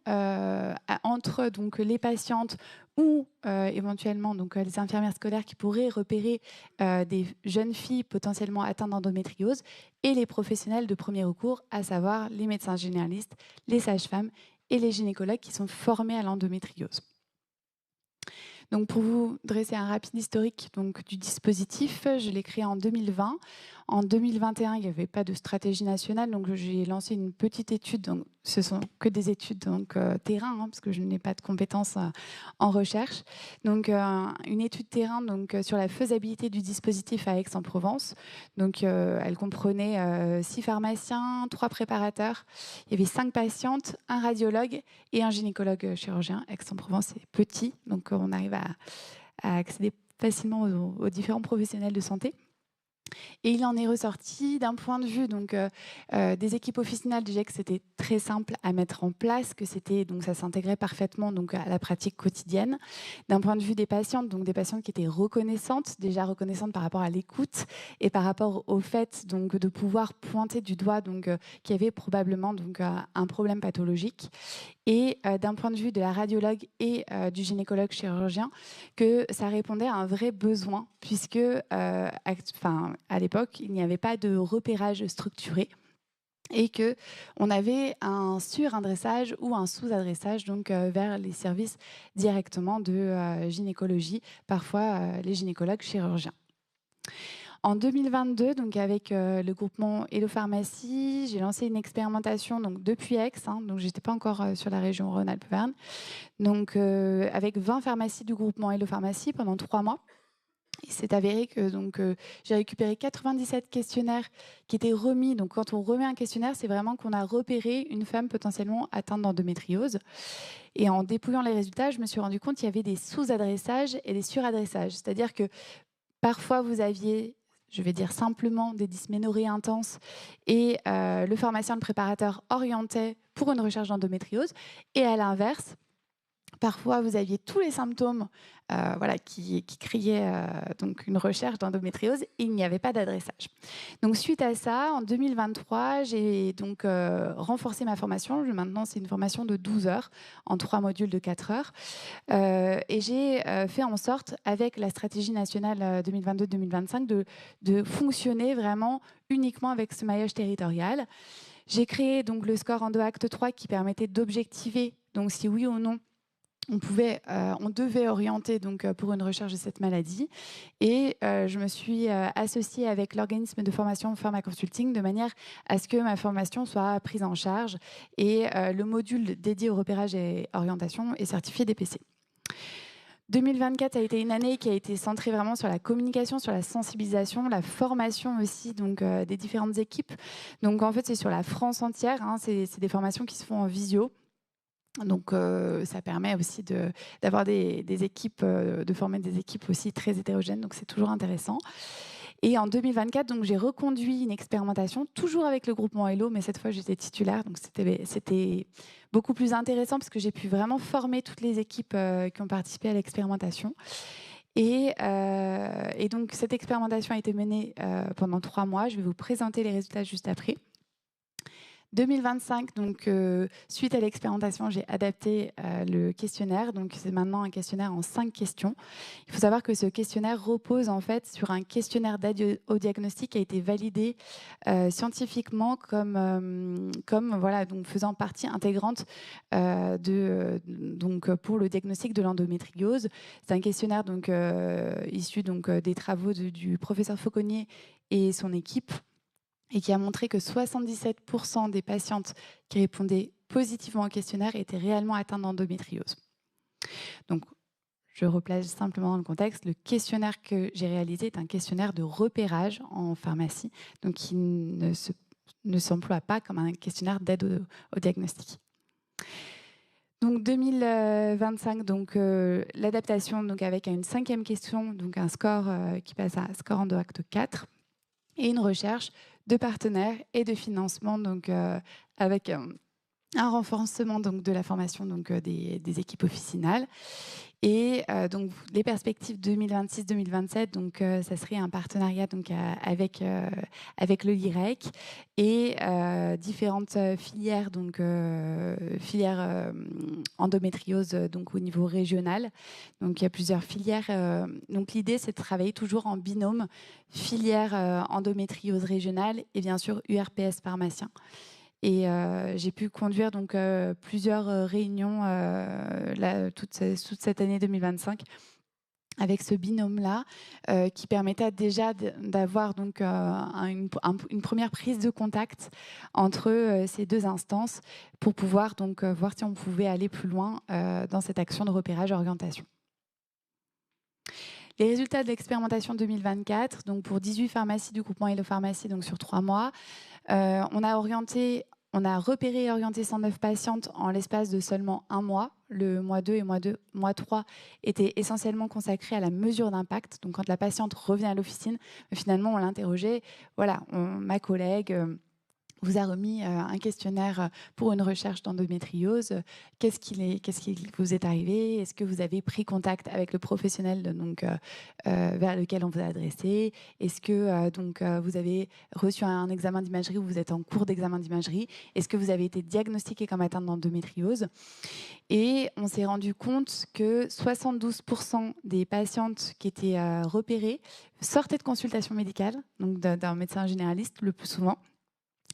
entre les patientes ou éventuellement les infirmières scolaires qui pourraient repérer des jeunes filles potentiellement atteintes d'endométriose et les professionnels de premier recours, à savoir les médecins généralistes, les sages-femmes et les gynécologues qui sont formés à l'endométriose. Donc pour vous dresser un rapide historique du dispositif, je l'ai créé en 2020 En 2021, il n'y avait pas de stratégie nationale, donc j'ai lancé une petite étude. Donc, ce sont que des études terrain, parce que je n'ai pas de compétences en recherche. Donc, une étude terrain sur la faisabilité du dispositif à Aix-en-Provence. Donc, elle comprenait 6 pharmaciens, 3 préparateurs. Il y avait 5 patientes, un radiologue et un gynécologue chirurgien. Aix-en-Provence est petit, donc on arrive à accéder facilement aux différents professionnels de santé. Et il en est ressorti d'un point de vue des équipes officinales, déjà que c'était très simple à mettre en place, que ça s'intégrait parfaitement à la pratique quotidienne. D'un point de vue des patientes, donc des patientes qui étaient déjà reconnaissantes par rapport à l'écoute et par rapport au fait de pouvoir pointer du doigt qu'il y avait probablement un problème pathologique. Et d'un point de vue de la radiologue et du gynécologue chirurgien, que ça répondait à un vrai besoin, puisque à l'époque, il n'y avait pas de repérage structuré et qu'on avait un suradressage ou un sous-adressage vers les services directement de gynécologie, parfois les gynécologues chirurgiens. En 2022, avec le groupement Hello Pharmacie, j'ai lancé une expérimentation depuis Aix, donc je n'étais pas encore sur la région Rhône-Alpes-Auvergne, avec 20 pharmacies du groupement Hello Pharmacie pendant 3 mois. Il s'est avéré que j'ai récupéré 97 questionnaires qui étaient remis. Donc, quand on remet un questionnaire, c'est vraiment qu'on a repéré une femme potentiellement atteinte d'endométriose. Et en dépouillant les résultats, je me suis rendu compte qu'il y avait des sous-adressages et des suradressages. C'est-à-dire que parfois, vous aviez, je vais dire simplement, des dysménorrhées intenses et le pharmacien, le préparateur orientait pour une recherche d'endométriose. Et à l'inverse, parfois, vous aviez tous les symptômes qui criaient une recherche d'endométriose et il n'y avait pas d'adressage. Donc, suite à ça, en 2023, j'ai renforcé ma formation. Maintenant, c'est une formation de 12 heures en 3 modules de 4 heures. Et j'ai fait en sorte, avec la stratégie nationale 2022-2025, de fonctionner vraiment uniquement avec ce maillage territorial. J'ai créé le score Endo Acte 3 qui permettait d'objectiver si oui ou non on devait orienter pour une recherche de cette maladie. Et je me suis associée avec l'organisme de formation Pharmaconsulting de manière à ce que ma formation soit prise en charge. Et le module dédié au repérage et orientation est certifié DPC. 2024 a été une année qui a été centrée vraiment sur la communication, sur la sensibilisation, la formation aussi des différentes équipes. Donc en fait, c'est sur la France entière. C'est des formations qui se font en visio. Donc, ça permet aussi d'avoir des équipes, de former des équipes aussi très hétérogènes. Donc, c'est toujours intéressant. Et en 2024, j'ai reconduit une expérimentation, toujours avec le groupement Hello, mais cette fois, j'étais titulaire. Donc, c'était beaucoup plus intéressant parce que j'ai pu vraiment former toutes les équipes qui ont participé à l'expérimentation. Et donc, cette expérimentation a été menée pendant 3 mois. Je vais vous présenter les résultats juste après. 2025, suite à l'expérimentation, j'ai adapté le questionnaire. Donc, c'est maintenant un questionnaire en 5 questions. Il faut savoir que ce questionnaire repose en fait sur un questionnaire d'aide au diagnostic qui a été validé scientifiquement comme faisant partie intégrante pour le diagnostic de l'endométriose. C'est un questionnaire issu des travaux du professeur Fauconnier et son équipe, et qui a montré que 77% des patientes qui répondaient positivement au questionnaire étaient réellement atteintes d'endométriose. Donc, je replace simplement dans le contexte. Le questionnaire que j'ai réalisé est un questionnaire de repérage en pharmacie, donc qui ne s'emploie pas comme un questionnaire d'aide au diagnostic. Donc 2025, l'adaptation avec une 5e question, un score qui passe à score Endo Acte 4, et une recherche de partenaires et de financement, avec un renforcement de la formation des équipes officinales. Et les perspectives 2026-2027, ça serait un partenariat avec le LIREC et différentes filières, filières endométriose au niveau régional. Donc il y a plusieurs filières. Donc l'idée, c'est de travailler toujours en binôme filière endométriose régionale et bien sûr URPS pharmacien. Et j'ai pu conduire plusieurs réunions toute cette année 2025 avec ce binôme-là, qui permettait déjà d'avoir donc une première prise de contact entre ces deux instances pour pouvoir donc voir si on pouvait aller plus loin dans cette action de repérage et orientation. Les résultats de l'expérimentation 2024, donc pour 18 pharmacies du groupement Hello Pharmacie, donc sur 3 mois, on a repéré et orienté 109 patientes en l'espace de seulement 1 mois. Le mois 2 et mois 3 étaient essentiellement consacrés à la mesure d'impact. Donc quand la patiente revient à l'officine, finalement on l'interrogeait. Voilà, ma collègue vous a remis un questionnaire pour une recherche d'endométriose. Qu'est-ce qui vous est arrivé? Est-ce que vous avez pris contact avec le professionnel donc, vers lequel on vous a adressé? Est-ce que vous avez reçu un examen d'imagerie ou vous êtes en cours d'examen d'imagerie? Est-ce que vous avez été diagnostiqué comme atteinte d'endométriose? Et on s'est rendu compte que 72% des patientes qui étaient repérées sortaient de consultation médicale, donc d'un médecin généraliste le plus souvent.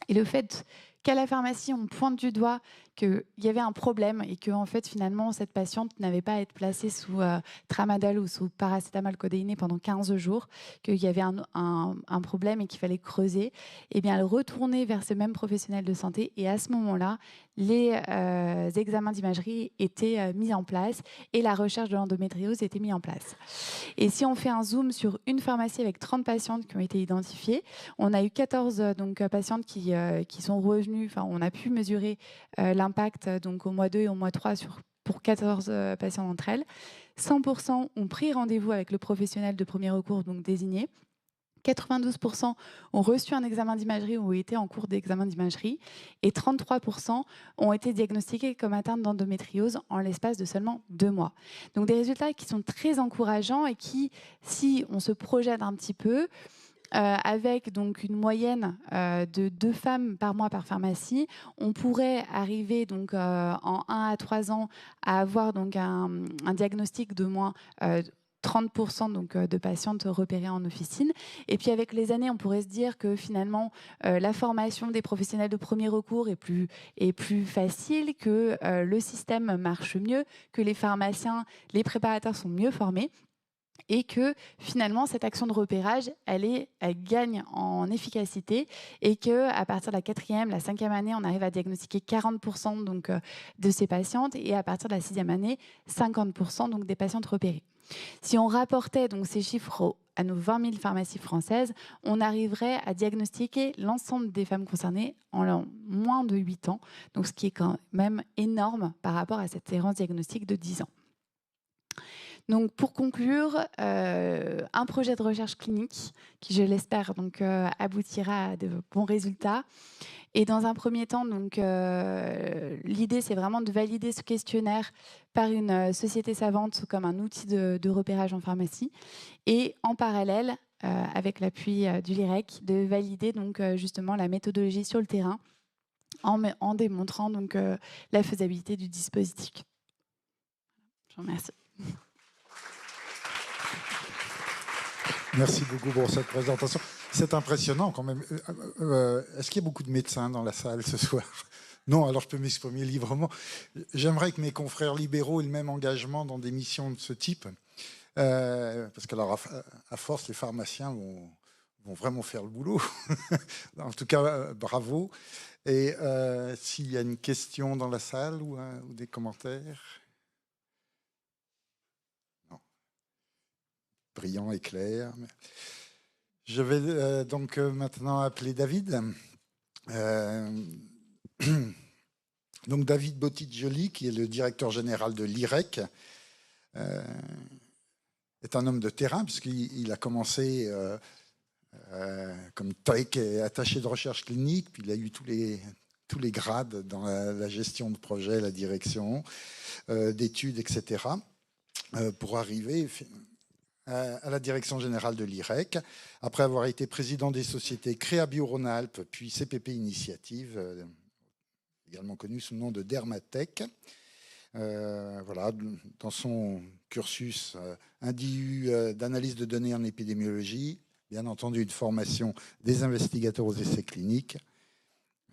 Et le fait qu'à la pharmacie, on pointe du doigt qu'il y avait un problème et que en fait, finalement, cette patiente n'avait pas à être placée sous tramadol ou sous paracétamol codéiné pendant 15 jours, qu'il y avait un problème et qu'il fallait creuser, eh bien, elle retournait vers ce même professionnel de santé. Et à ce moment-là, les examens d'imagerie étaient mis en place et la recherche de l'endométriose était mise en place. Et si on fait un zoom sur une pharmacie avec 30 patientes qui ont été identifiées, on a eu 14 patientes qui sont revenues. Enfin, on a pu mesurer l'impact donc, au mois 2 et au mois 3 pour 14 patients d'entre elles. 100% ont pris rendez-vous avec le professionnel de premier recours donc désigné. 92% ont reçu un examen d'imagerie ou étaient en cours d'examen d'imagerie et 33% ont été diagnostiqués comme atteintes d'endométriose en l'espace de seulement 2 mois. Donc des résultats qui sont très encourageants et qui, si on se projette un petit peu, avec donc une moyenne de 2 femmes par mois par pharmacie, on pourrait arriver donc en 1 à 3 ans à avoir donc un diagnostic de moins 30% donc, de patientes repérées en officine. Et puis avec les années, on pourrait se dire que finalement, la formation des professionnels de premier recours est plus facile, que le système marche mieux, que les pharmaciens, les préparateurs sont mieux formés. Et que finalement cette action de repérage, elle gagne en efficacité et qu'à partir de la 4e, la 5e année, on arrive à diagnostiquer 40% donc, de ces patientes et à partir de la 6e année, 50% donc, des patientes repérées. Si on rapportait donc, ces chiffres à nos 20 000 pharmacies françaises, on arriverait à diagnostiquer l'ensemble des femmes concernées en moins de 8 ans, donc ce qui est quand même énorme par rapport à cette errance diagnostique de 10 ans. Donc, pour conclure, un projet de recherche clinique qui, je l'espère, donc, aboutira à de bons résultats. Et dans un premier temps, donc, l'idée, c'est vraiment de valider ce questionnaire par une société savante comme un outil de repérage en pharmacie. Et en parallèle, avec l'appui du LIREC, de valider donc, justement la méthodologie sur le terrain en démontrant donc, la faisabilité du dispositif. Je vous remercie. Merci beaucoup pour cette présentation. C'est impressionnant quand même. Est-ce qu'il y a beaucoup de médecins dans la salle ce soir? Non, alors je peux m'exprimer librement. J'aimerais que mes confrères libéraux aient le même engagement dans des missions de ce type. Parce que alors, à force, les pharmaciens vont vraiment faire le boulot. En tout cas, bravo. Et s'il y a une question dans la salle ou des commentaires? Brillant et clair. Je vais donc maintenant appeler David. Donc David Bottigioli, qui est le directeur général de l'IREC, est un homme de terrain puisqu'il a commencé comme attaché de recherche clinique, puis il a eu tous les grades dans la gestion de projet, la direction, d'études, etc., pour arriver à la direction générale de l'IREC, après avoir été président des sociétés Créabio Rhône-Alpes, puis CPP Initiative, également connu sous le nom de Dermatech. Voilà, dans son cursus, un DU d'analyse de données en épidémiologie, bien entendu une formation des investigateurs aux essais cliniques,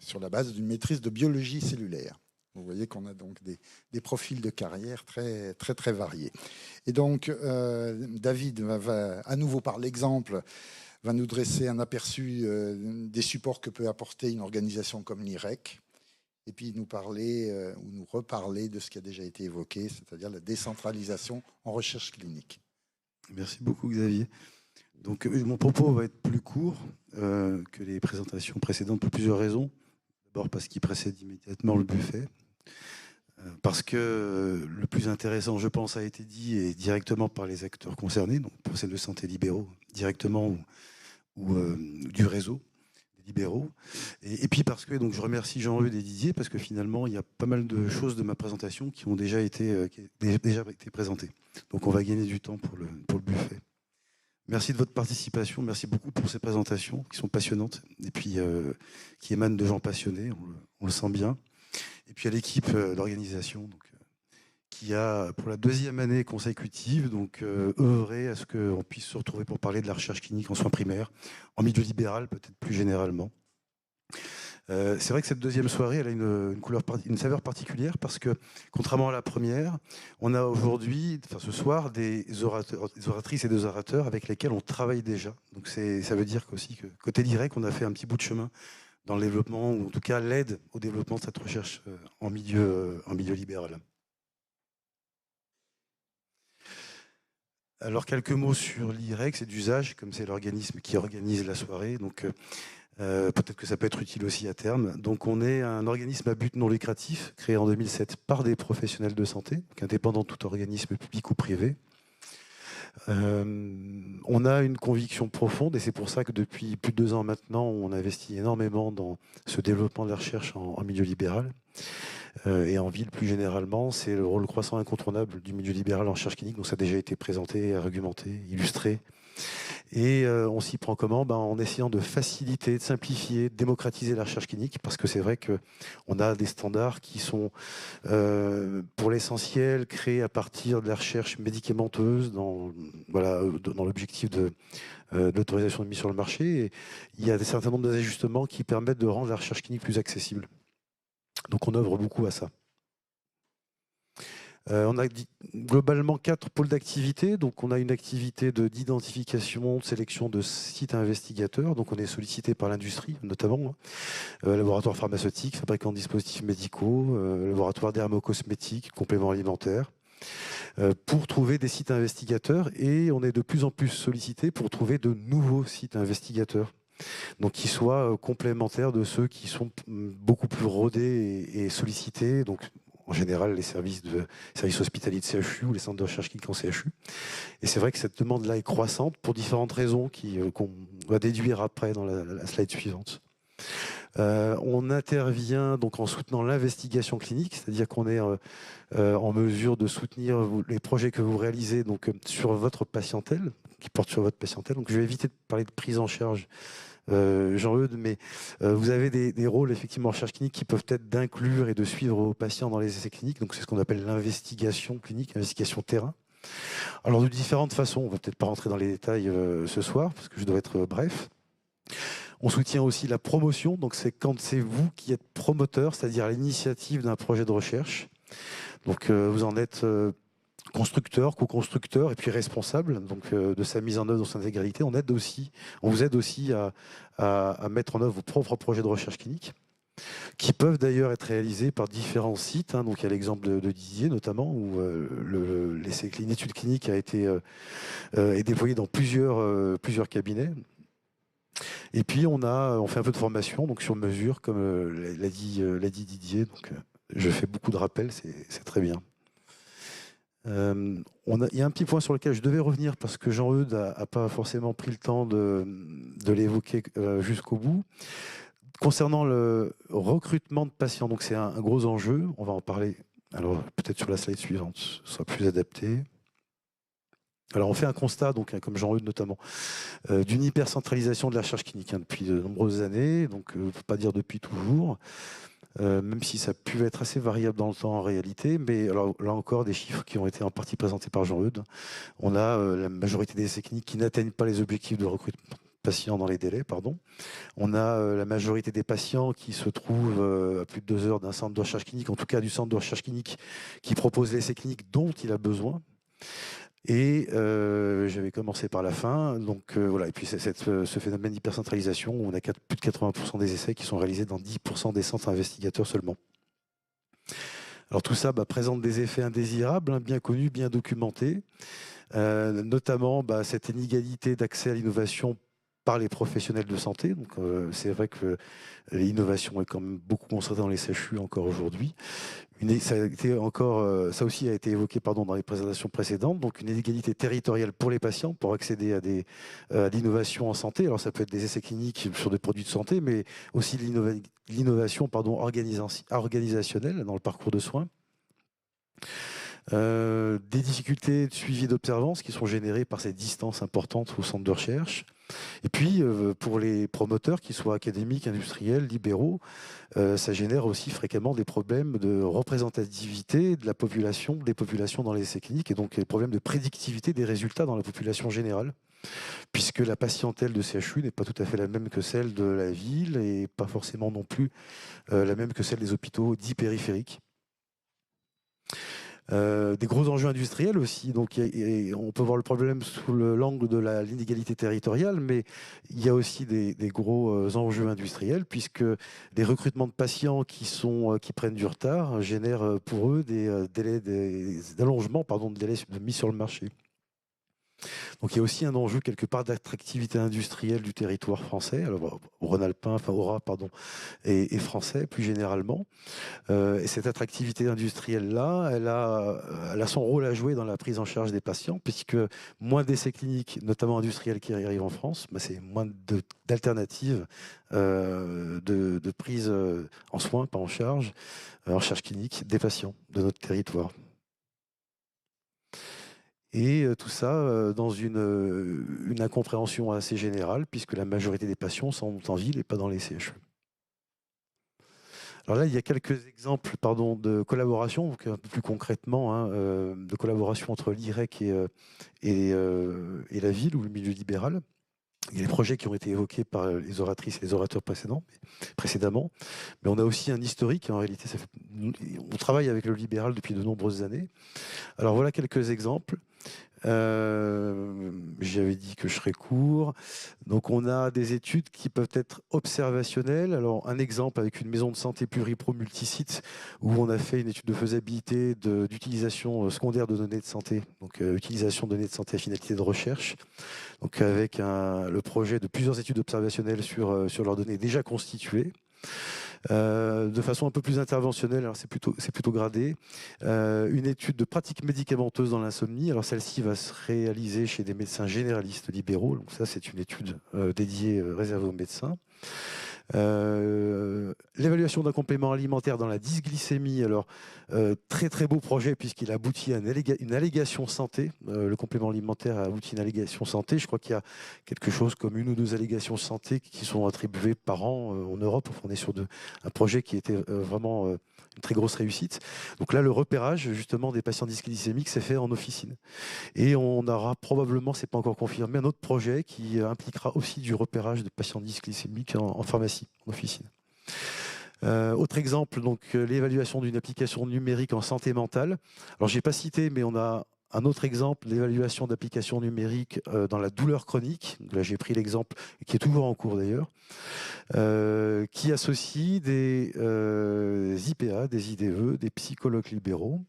sur la base d'une maîtrise de biologie cellulaire. Vous voyez qu'on a donc des profils de carrière très, très, très variés. Et donc, David va à nouveau par l'exemple, va nous dresser un aperçu des supports que peut apporter une organisation comme l'IREC, et puis nous parler ou nous reparler de ce qui a déjà été évoqué, c'est-à-dire la décentralisation en recherche clinique. Merci beaucoup, Xavier. Donc, mon propos va être plus court que les présentations précédentes pour plusieurs raisons. D'abord parce qu'il précède immédiatement le buffet. Parce que le plus intéressant, je pense, a été dit et directement par les acteurs concernés, donc professionnels de santé libéraux, directement ou du réseau des libéraux. Et puis parce que donc, je remercie Jean-Eudes et Didier, parce que finalement, il y a pas mal de choses de ma présentation qui ont déjà été présentées. Donc on va gagner du temps pour le buffet. Merci de votre participation, merci beaucoup pour ces présentations qui sont passionnantes et puis qui émanent de gens passionnés, on le sent bien. Et puis à l'équipe d'organisation qui a, pour la 2e année consécutive, œuvré à ce qu'on puisse se retrouver pour parler de la recherche clinique en soins primaires, en milieu libéral peut-être plus généralement. C'est vrai que cette 2e soirée, elle a une saveur particulière parce que, contrairement à la première, on a aujourd'hui, ce soir, des oratrices et des orateurs avec lesquels on travaille déjà. Donc ça veut dire aussi que côté l'IREC, on a fait un petit bout de chemin dans le développement, ou en tout cas l'aide au développement de cette recherche en milieu libéral. Alors quelques mots sur l'IREC, c'est d'usage, comme c'est l'organisme qui organise la soirée. Donc peut-être que ça peut être utile aussi à terme. Donc on est un organisme à but non lucratif, créé en 2007 par des professionnels de santé, donc indépendant de tout organisme public ou privé. On a une conviction profonde, et c'est pour ça que depuis plus de 2 ans maintenant, on investit énormément dans ce développement de la recherche en milieu libéral. Et en ville plus généralement, c'est le rôle croissant incontournable du milieu libéral en recherche clinique. Donc ça a déjà été présenté, argumenté, illustré. Et on s'y prend comment ? En essayant de faciliter, de simplifier, de démocratiser la recherche clinique, parce que c'est vrai qu'on a des standards qui sont, pour l'essentiel, créés à partir de la recherche médicamenteuse dans l'objectif de l'autorisation de mise sur le marché. Et il y a un certain nombre d'ajustements qui permettent de rendre la recherche clinique plus accessible. Donc on œuvre beaucoup à ça. On a globalement 4 pôles d'activité. Donc on a une activité d'identification, de sélection de sites investigateurs. Donc on est sollicité par l'industrie, notamment laboratoire pharmaceutique, fabricant de dispositifs médicaux, laboratoire dermocosmétiques, compléments alimentaires, pour trouver des sites investigateurs. Et on est de plus en plus sollicité pour trouver de nouveaux sites investigateurs. Donc qui soient complémentaires de ceux qui sont beaucoup plus rodés et sollicités. Donc en général les services hospitaliers de CHU ou les centres de recherche clinique en CHU. Et c'est vrai que cette demande-là est croissante pour différentes raisons qu'on va déduire après dans la slide suivante. On intervient donc en soutenant l'investigation clinique, c'est-à-dire qu'on est en mesure de soutenir les projets que vous réalisez donc, sur votre patientèle, qui portent sur votre patientèle. Donc je vais éviter de parler de prise en charge, Jean-Eudes, mais vous avez des rôles effectivement en recherche clinique qui peuvent être d'inclure et de suivre vos patients dans les essais cliniques. Donc c'est ce qu'on appelle l'investigation clinique, l'investigation terrain. Alors de différentes façons, on ne va peut-être pas rentrer dans les détails ce soir, parce que je dois être bref. On soutient aussi la promotion, donc c'est quand c'est vous qui êtes promoteur, c'est-à-dire à l'initiative d'un projet de recherche. Donc vous en êtes constructeur, co-constructeur et puis responsable donc, de sa mise en œuvre dans son intégralité. On vous aide aussi à mettre en œuvre vos propres projets de recherche clinique, qui peuvent d'ailleurs être réalisés par différents sites. Donc il y a l'exemple de Didier notamment, où l'étude clinique est déployée dans plusieurs cabinets. Et puis on fait un peu de formation donc sur mesure, comme l'a dit Didier. Donc je fais beaucoup de rappels, c'est très bien. Il y a un petit point sur lequel je devais revenir parce que Jean-Eudes n'a pas forcément pris le temps de l'évoquer jusqu'au bout. Concernant le recrutement de patients, donc c'est un gros enjeu. On va en parler. Alors peut-être sur la slide suivante, ce sera plus adapté. Alors on fait un constat, donc, comme Jean-Eudes notamment, d'une hypercentralisation de la recherche clinique depuis de nombreuses années, donc on ne peut pas dire depuis toujours, même si ça a pu être assez variable dans le temps en réalité, mais alors, là encore des chiffres qui ont été en partie présentés par Jean-Eudes. On a la majorité des essais cliniques qui n'atteignent pas les objectifs de recrutement de patients dans les délais, pardon. On a la majorité des patients qui se trouvent à plus de 2 heures d'un centre de recherche clinique, en tout cas du centre de recherche clinique qui propose l'essai clinique dont il a besoin. Et j'avais commencé par la fin, donc voilà. Et puis c'est ce phénomène d'hypercentralisation où on a plus de 80% des essais qui sont réalisés dans 10% des centres investigateurs seulement. Alors tout ça présente des effets indésirables, bien connus, bien documentés, notamment cette inégalité d'accès à l'innovation par les professionnels de santé. Donc c'est vrai que l'innovation est quand même beaucoup concentrée dans les CHU encore aujourd'hui. Ça aussi a été évoqué dans les présentations précédentes, donc une inégalité territoriale pour les patients pour accéder à l'innovation en santé. Alors ça peut être des essais cliniques sur des produits de santé, mais aussi l'innovation organisationnelle dans le parcours de soins. Des difficultés de suivi d'observance qui sont générées par ces distances importantes au centre de recherche. Et puis, pour les promoteurs, qu'ils soient académiques, industriels, libéraux, ça génère aussi fréquemment des problèmes de représentativité de la population, des populations dans les essais cliniques, et donc des problèmes de prédictivité des résultats dans la population générale, puisque la patientèle de CHU n'est pas tout à fait la même que celle de la ville, et pas forcément non plus la même que celle des hôpitaux dits périphériques. Des gros enjeux industriels aussi, donc on peut voir le problème sous l'angle de l'inégalité territoriale, mais il y a aussi des gros enjeux industriels, puisque les recrutements de patients qui prennent du retard génèrent pour eux des allongements de délais de mise sur le marché. Donc il y a aussi un enjeu quelque part d'attractivité industrielle du territoire français, alors Rhône-Alpin, Aura, et français plus généralement. Et cette attractivité industrielle-là, elle a son rôle à jouer dans la prise en charge des patients, puisque moins d'essais cliniques, notamment industriels, qui arrivent en France, c'est moins d'alternatives de prise en soins, pas en charge clinique des patients de notre territoire. Et tout ça dans une incompréhension assez générale, puisque la majorité des patients sont en ville et pas dans les CHU. Alors là, il y a quelques exemples de collaboration, donc un peu plus concrètement, de collaboration entre l'IREC et la ville ou le milieu libéral. Il y a les projets qui ont été évoqués par les oratrices et les orateurs précédemment, mais on a aussi un historique. En réalité, on travaille avec le libéral depuis de nombreuses années. Alors voilà quelques exemples. J'avais dit que je serais court. Donc on a des études qui peuvent être observationnelles. Alors un exemple avec une maison de santé pluripro multisite où on a fait une étude de faisabilité d'utilisation secondaire de données de santé, donc utilisation de données de santé à finalité de recherche, donc avec le projet de plusieurs études observationnelles sur leurs données déjà constituées. De façon un peu plus interventionnelle, alors c'est plutôt gradé, une étude de pratiques médicamenteuses dans l'insomnie. Alors celle-ci va se réaliser chez des médecins généralistes libéraux, donc ça c'est une étude dédiée, réservée aux médecins. L'évaluation d'un complément alimentaire dans la dysglycémie, alors très beau projet puisqu'il aboutit à une allégation santé. Le complément alimentaire a abouti à une allégation santé. Je crois qu'il y a quelque chose comme 1 ou 2 allégations santé qui sont attribuées par an en Europe. On est sur un projet qui était vraiment une très grosse réussite. Donc là, le repérage justement des patients dysglycémiques s'est fait en officine. Et on aura probablement, c'est pas encore confirmé, un autre projet qui impliquera aussi du repérage de patients dysglycémiques en pharmacie, en officine. Autre exemple, donc l'évaluation d'une application numérique en santé mentale. Alors j'ai pas cité, mais on a un autre exemple, l'évaluation d'applications numériques dans la douleur chronique. Là, j'ai pris l'exemple, qui est toujours en cours d'ailleurs, qui associe des IPA, des IDE, des psychologues libéraux,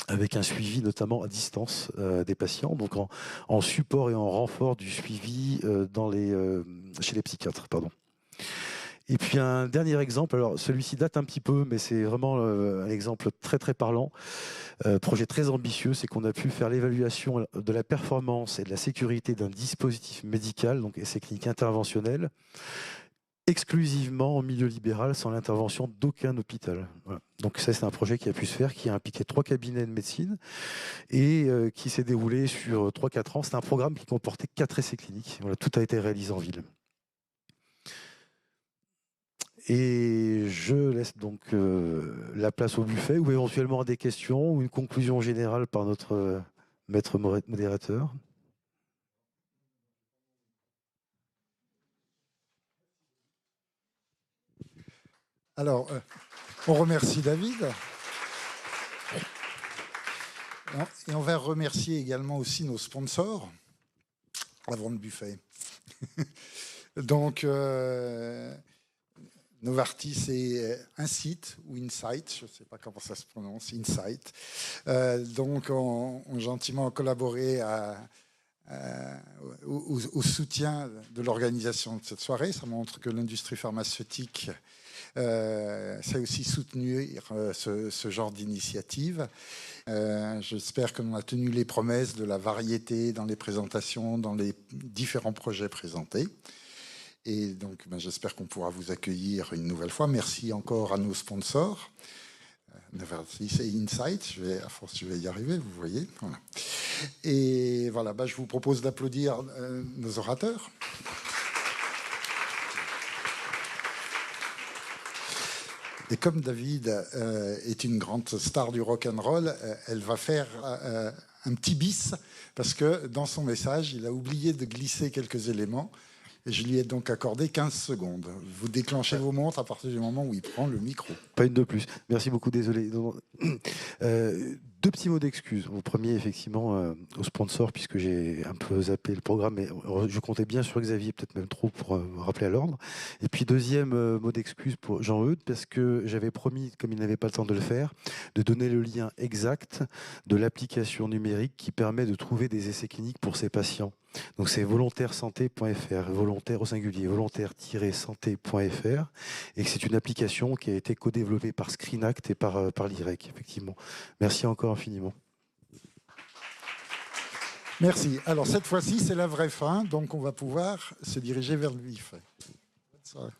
avec un suivi notamment à distance des patients, donc en support et en renfort du suivi chez les psychiatres. Et puis un dernier exemple, alors celui-ci date un petit peu, mais c'est vraiment un exemple très parlant, projet très ambitieux, c'est qu'on a pu faire l'évaluation de la performance et de la sécurité d'un dispositif médical, donc essai clinique interventionnel, exclusivement en milieu libéral, sans l'intervention d'aucun hôpital. Voilà. Donc ça, c'est un projet qui a pu se faire, qui a impliqué 3 cabinets de médecine et qui s'est déroulé sur 3-4 ans. C'est un programme qui comportait 4 essais cliniques. Voilà, tout a été réalisé en ville. Et je laisse donc la place au buffet ou éventuellement à des questions ou une conclusion générale par notre maître modérateur. Alors, on remercie David. Et on va remercier également aussi nos sponsors avant le buffet. Donc, Novartis, c'est Insight ou Insight, je ne sais pas comment ça se prononce, Insight. Donc, ont gentiment collaboré au soutien de l'organisation de cette soirée. Ça montre que l'industrie pharmaceutique sait aussi soutenir ce genre d'initiative. J'espère qu'on a tenu les promesses de la variété dans les présentations, dans les différents projets présentés. Et donc, j'espère qu'on pourra vous accueillir une nouvelle fois. Merci encore à nos sponsors. Novartis et Insight, à force, je vais y arriver, vous voyez. Voilà. Et voilà, je vous propose d'applaudir nos orateurs. Et comme David est une grande star du rock'n'roll, elle va faire un petit bis, parce que dans son message, il a oublié de glisser quelques éléments. Et je lui ai donc accordé 15 secondes. Vous déclenchez vos montres à partir du moment où il prend le micro. Pas une de plus. Merci beaucoup, désolé. Deux petits mots d'excuses. Au premier, effectivement, au sponsor, puisque j'ai un peu zappé le programme, mais je comptais bien sur Xavier, peut-être même trop, pour rappeler à l'ordre. Et puis, deuxième mot d'excuse pour Jean-Eudes, parce que j'avais promis, comme il n'avait pas le temps de le faire, de donner le lien exact de l'application numérique qui permet de trouver des essais cliniques pour ces patients. Donc c'est volontaire-santé.fr, volontaire au singulier, volontaire-santé.fr, et que c'est une application qui a été co-développée par Screenact et par l'IREC, effectivement. Merci encore infiniment. Merci. Alors cette fois-ci, c'est la vraie fin, donc on va pouvoir se diriger vers le vif. Bonne soirée.